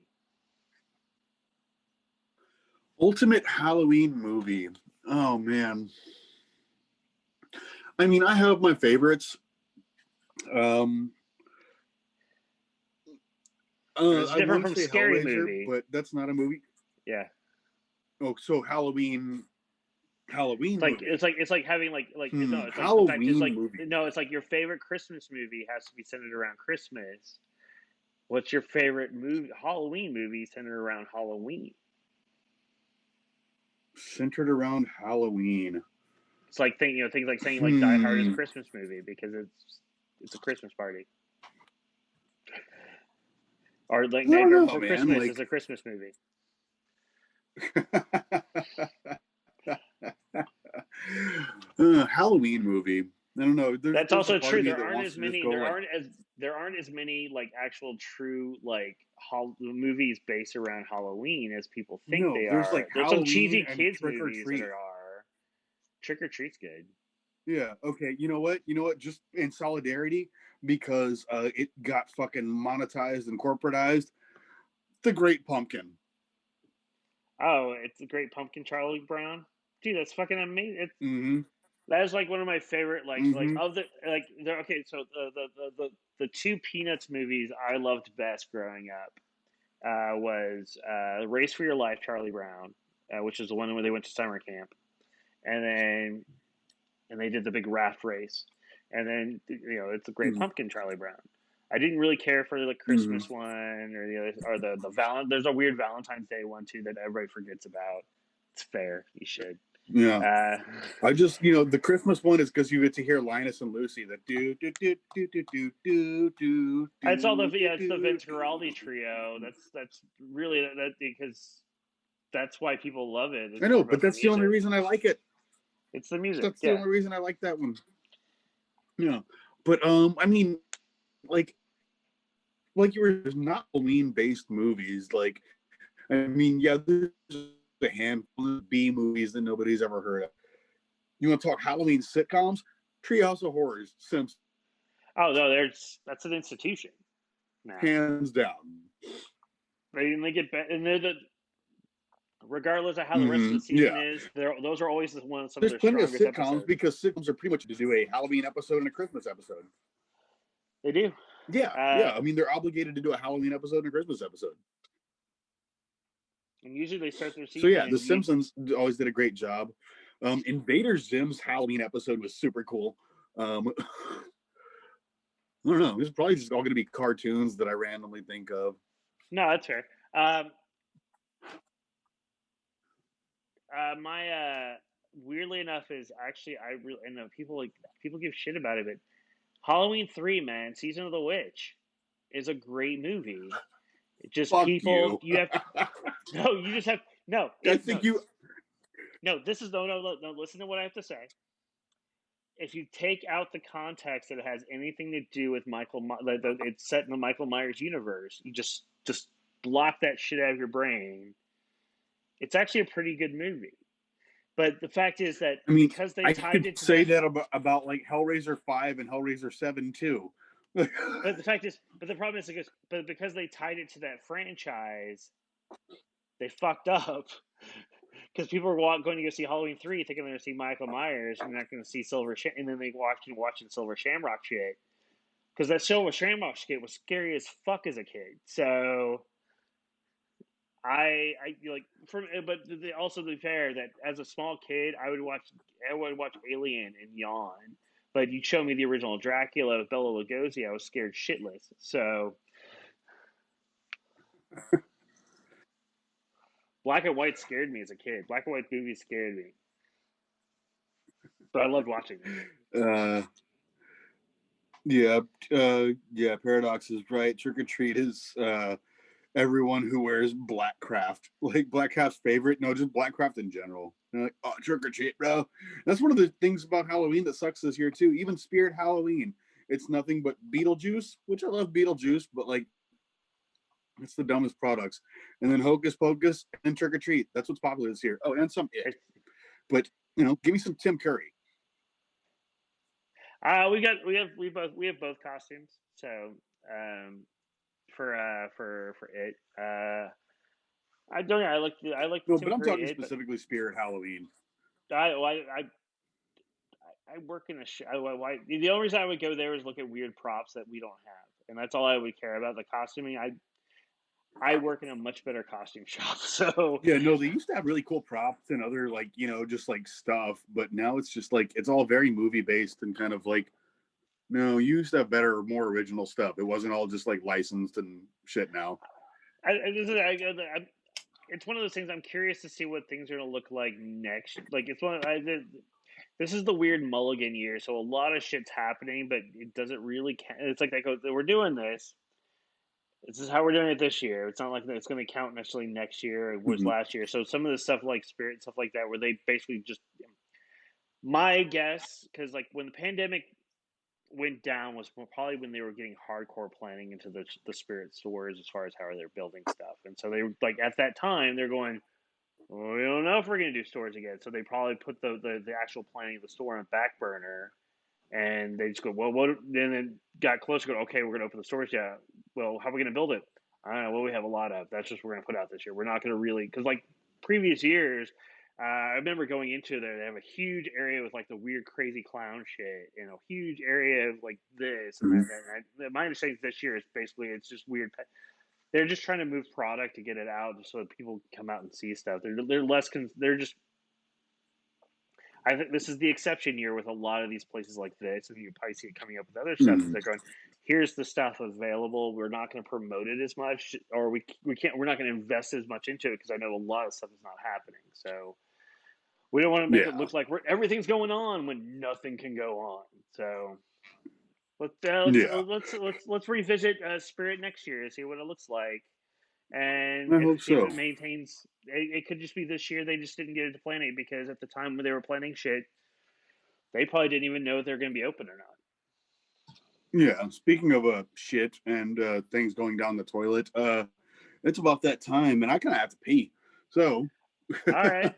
Ultimate Halloween movie. Oh man. I mean, I have my favorites. It's I different want from to say Scary Hellraiser, Movie, but that's not a movie. Yeah. Oh, so Halloween. It's like having like no, it's Halloween like, it's like movie. No, it's like your favorite Christmas movie has to be centered around Christmas. What's your favorite Halloween movie centered around Halloween? Centered around Halloween. It's like things like saying like Die Hard is a Christmas movie because it's a Christmas party. Or like Nightmare Before Christmas is a Christmas movie. Halloween movie. I don't know. That's also true. There aren't as many like actual true like movies based around Halloween as people think they there's are. Like There's Halloween some cheesy and kids Trick or movies Treat. that are. Trick or Treat's good. Yeah. Okay. You know what? Just in solidarity, because it got fucking monetized and corporatized. The Great Pumpkin. Oh, it's the Great Pumpkin, Charlie Brown. Dude, that's fucking amazing. That is like one of my favorite, like of the like. Okay, so the two Peanuts movies I loved best growing up was Race for Your Life, Charlie Brown, which is the one where they went to summer camp, and they did the big raft race, and then it's the Great Pumpkin, Charlie Brown. I didn't really care for the Christmas one or the There's a weird Valentine's Day one too that everybody forgets about. It's fair, you should. Yeah, I just the Christmas one is because you get to hear Linus and Lucy that do. It's all it's the Vince Guaraldi trio. That's really that because that's why people love it. I know, but that's the only reason I like it. It's the music. That's the only reason I like that one. Yeah, but I mean, like you were, there's not Halloween-based movies. Like, I mean, yeah, there's a handful of B movies that nobody's ever heard of. You want to talk Halloween sitcoms? Treehouse of Horrors, Simpsons. Oh no, that's an institution. Now. Hands down. They get better, and they're regardless of how the rest of the season is, those are always some of their strongest sitcoms episodes. Because sitcoms are pretty much to do a Halloween episode and a Christmas episode. They do. Yeah, yeah. I mean, they're obligated to do a Halloween episode and a Christmas episode. And usually they start their season. So yeah, The Simpsons always did a great job. Invader Zim's Halloween episode was super cool. I don't know. It's probably just all going to be cartoons that I randomly think of. No, that's fair. My weirdly enough is actually I know people give shit about it, but Halloween 3, man, Season of the Witch is a great movie. It just Fuck people you have no, you just have no. I think you. No, this is no. Listen to what I have to say. If you take out the context that it has anything to do with it's set in the Michael Myers universe. You just block that shit out of your brain. It's actually a pretty good movie. But the fact is that I mean, because they I tied could it to say that. that about like Hellraiser 5 and Hellraiser 7 too. But the fact is, but the problem is, because they tied it to that franchise, they fucked up. Because people are going to go see Halloween 3, thinking they're going to see Michael Myers, and they're not going to see and then they watching Silver Shamrock shit. Because that Silver Shamrock shit was scary as fuck as a kid. So I like but also to be fair, that as a small kid, I would watch Alien and yawn. But you show me the original Dracula with Bela Lugosi, I was scared shitless. So black and white scared me as a kid. Black and white movies scared me, but I loved watching them. Yeah, yeah. Paradox is right. Trick or treat is everyone who wears Blackcraft. Like Blackcraft's favorite. No, just Blackcraft in general. They're like, oh, trick or treat, bro. That's one of the things about Halloween that sucks this year too. Even Spirit Halloween, it's nothing but Beetlejuice, which I love Beetlejuice, but like it's the dumbest products. And then Hocus Pocus and Trick or Treat. That's what's popular this year. Oh, and some It. But give me some Tim Curry. We have both costumes. So for it. I don't know. I like the No, Tim but I'm Curry talking it, but specifically Spirit Halloween. I work in the only reason I would go there is look at weird props that we don't have, and that's all I would care about. The costuming, I work in a much better costume shop, so Yeah, no, they used to have really cool props and other like just like stuff, but now it's just like it's all very movie based and kind of like no, you used to have better, more original stuff. It wasn't all just like licensed and shit now. It's one of those things. I'm curious to see what things are going to look like next. Like this is the weird mulligan year, so a lot of shit's happening, but it doesn't really. It's like they go, we're doing this. This is how we're doing it this year. It's not like it's going to count necessarily next year. It was Mm-hmm. last year. So some of the stuff like Spirit stuff like that, where they basically just my guess, because like when the pandemic went down was probably when they were getting hardcore planning into the Spirit stores as far as how they're building stuff, and so they like at that time they're going, well, we don't know if we're going to do stores again. So they probably put the actual planning of the store on back burner, and they just go, well, what? Then it got closer. Go, okay, we're going to open the stores. Yeah. Well, how are we going to build it? I don't know. Well, we have a lot of. That's just what we're going to put out this year. We're not going to really because like previous years. I remember going into there. They have a huge area with like the weird, crazy clown shit, and a huge area of like this and that. And my understanding this year is basically it's just weird. They're just trying to move product to get it out, just so that people come out and see stuff. They're less. They're just. I think this is the exception year with a lot of these places like this, and you probably see it coming up with other stuff. Mm-hmm. They're going, here's the stuff available. We're not going to promote it as much, or we can't. We're not going to invest as much into it because I know a lot of stuff is not happening. So we don't want to make it look like everything's going on when nothing can go on. So let's revisit Spirit next year and see what it looks like, and I hope see if so. it maintains. It could just be this year they just didn't get into planning because at the time when they were planning shit, they probably didn't even know if they're going to be open or not. Yeah. Speaking of shit and things going down the toilet, it's about that time, and I kind of have to pee. So. All right.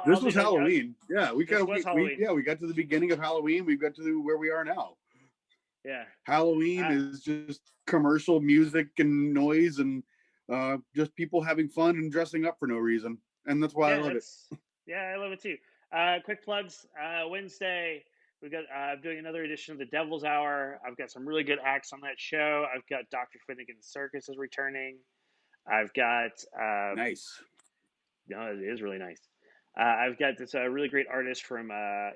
This was Halloween. Yeah, we got to the beginning of Halloween. We got to where we are now. Yeah. Halloween is just commercial music and noise and just people having fun and dressing up for no reason. And that's why I love it. Yeah, I love it too. Quick plugs. Wednesday, we've got doing another edition of the Devil's Hour. I've got some really good acts on that show. I've got Dr. Finnegan's Circus is returning. I've got nice. No, it is really nice. I've got this really great artist from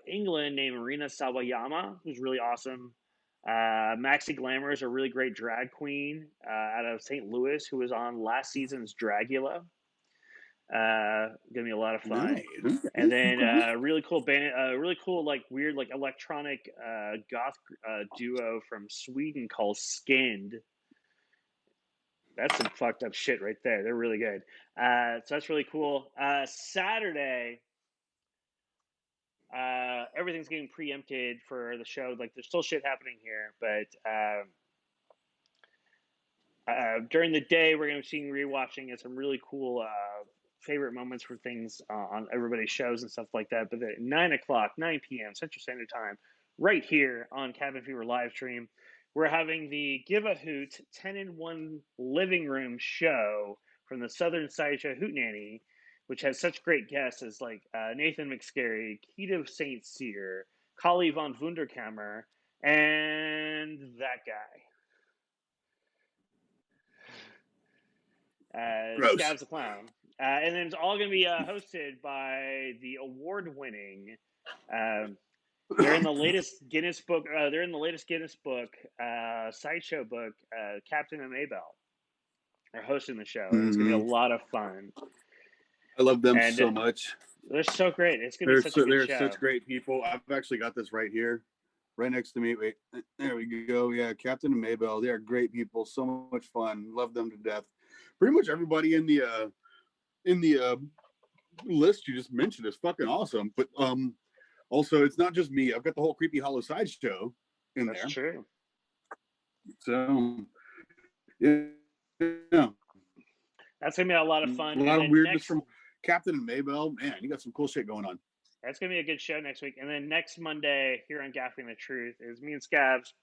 England named Marina Sawayama, who's really awesome. Maxi Glamour is a really great drag queen out of St. Louis who was on last season's Dragula. Gonna be a lot of fun. Nice. And then a really cool band, really cool like weird like electronic goth duo from Sweden called Skinned. That's some fucked up shit right there. They're really good. So that's really cool. Saturday, everything's getting preempted for the show. Like, there's still shit happening here, but during the day, we're going to be seeing rewatching and some really cool favorite moments for things on everybody's shows and stuff like that. But at 9 p.m. Central Standard Time, right here on Cabin Fever live stream, we're having the Give a Hoot 10-in-1 living room show from the Southern Sideshow Hootenanny, which has such great guests as like Nathan McScarry, Keto St. Cyr, Kali von Wunderkammer, and that guy, Gross. Scabs the Clown. And then it's all going to be hosted by the award-winning. They're in the latest Guinness book. Sideshow book. Captain and Maybell are hosting the show. And it's going to be a lot of fun. I love them And so much. They're so great. It's going to be such a good show. They're such great people. I've actually got this right here, right next to me. Wait, there we go. Yeah, Captain and Maybell. They are great people. So much fun. Love them to death. Pretty much everybody in the list you just mentioned is fucking awesome. But also, it's not just me. I've got the whole Creepy Hollow Sideshow in there. That's true. So, yeah. That's going to be a lot of fun. A lot of weirdness from Captain and Maybell. Man, you got some cool shit going on. That's going to be a good show next week. And then next Monday here on Gaffing the Truth is me and Scabs.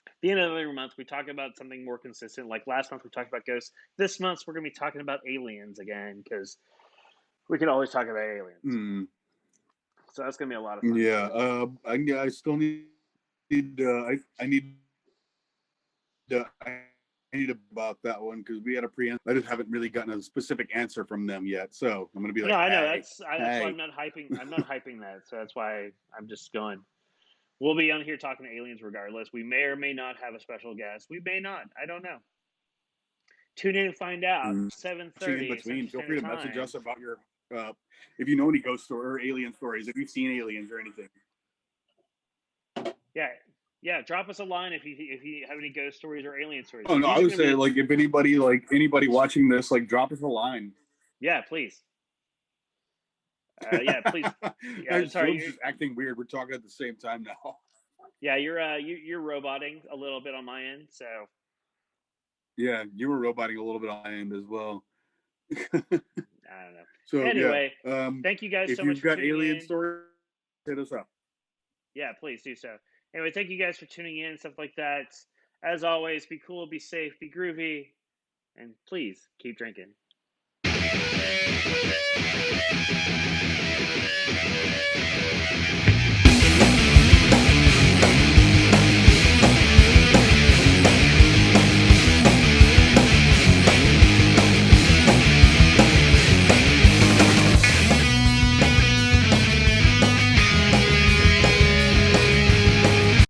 At the end of every month, we talk about something more consistent. Like last month, we talked about ghosts. This month, we're going to be talking about aliens again because we can always talk about aliens. So that's going to be a lot of fun. Yeah. I still need about that one because we had a preamp. I just haven't really gotten a specific answer from them yet. So I'm going to be like, no, I know. hey, that's why I'm not hyping. I'm not hyping that. So that's why I'm just going. We'll be on here talking aliens regardless. We may or may not have a special guest. We may not. I don't know. Tune in and find out. 7:30. In between, feel free to message us about your if you know any ghost story or alien stories, if you've seen aliens or anything. Yeah. Drop us a line if you have any ghost stories or alien stories. Oh no, I would say like if anybody watching this, like drop us a line. Yeah, please. Yeah, please. Yeah, sorry, just acting weird. We're talking at the same time now. Yeah, you're roboting a little bit on my end, so. Yeah, you were roboting a little bit on my end as well. I don't know. So anyway, thank you guys so much for tuning in. If you've got alien stories, hit us up. Yeah, please do so. Anyway, thank you guys for tuning in and stuff like that. As always, be cool, be safe, be groovy, and please keep drinking.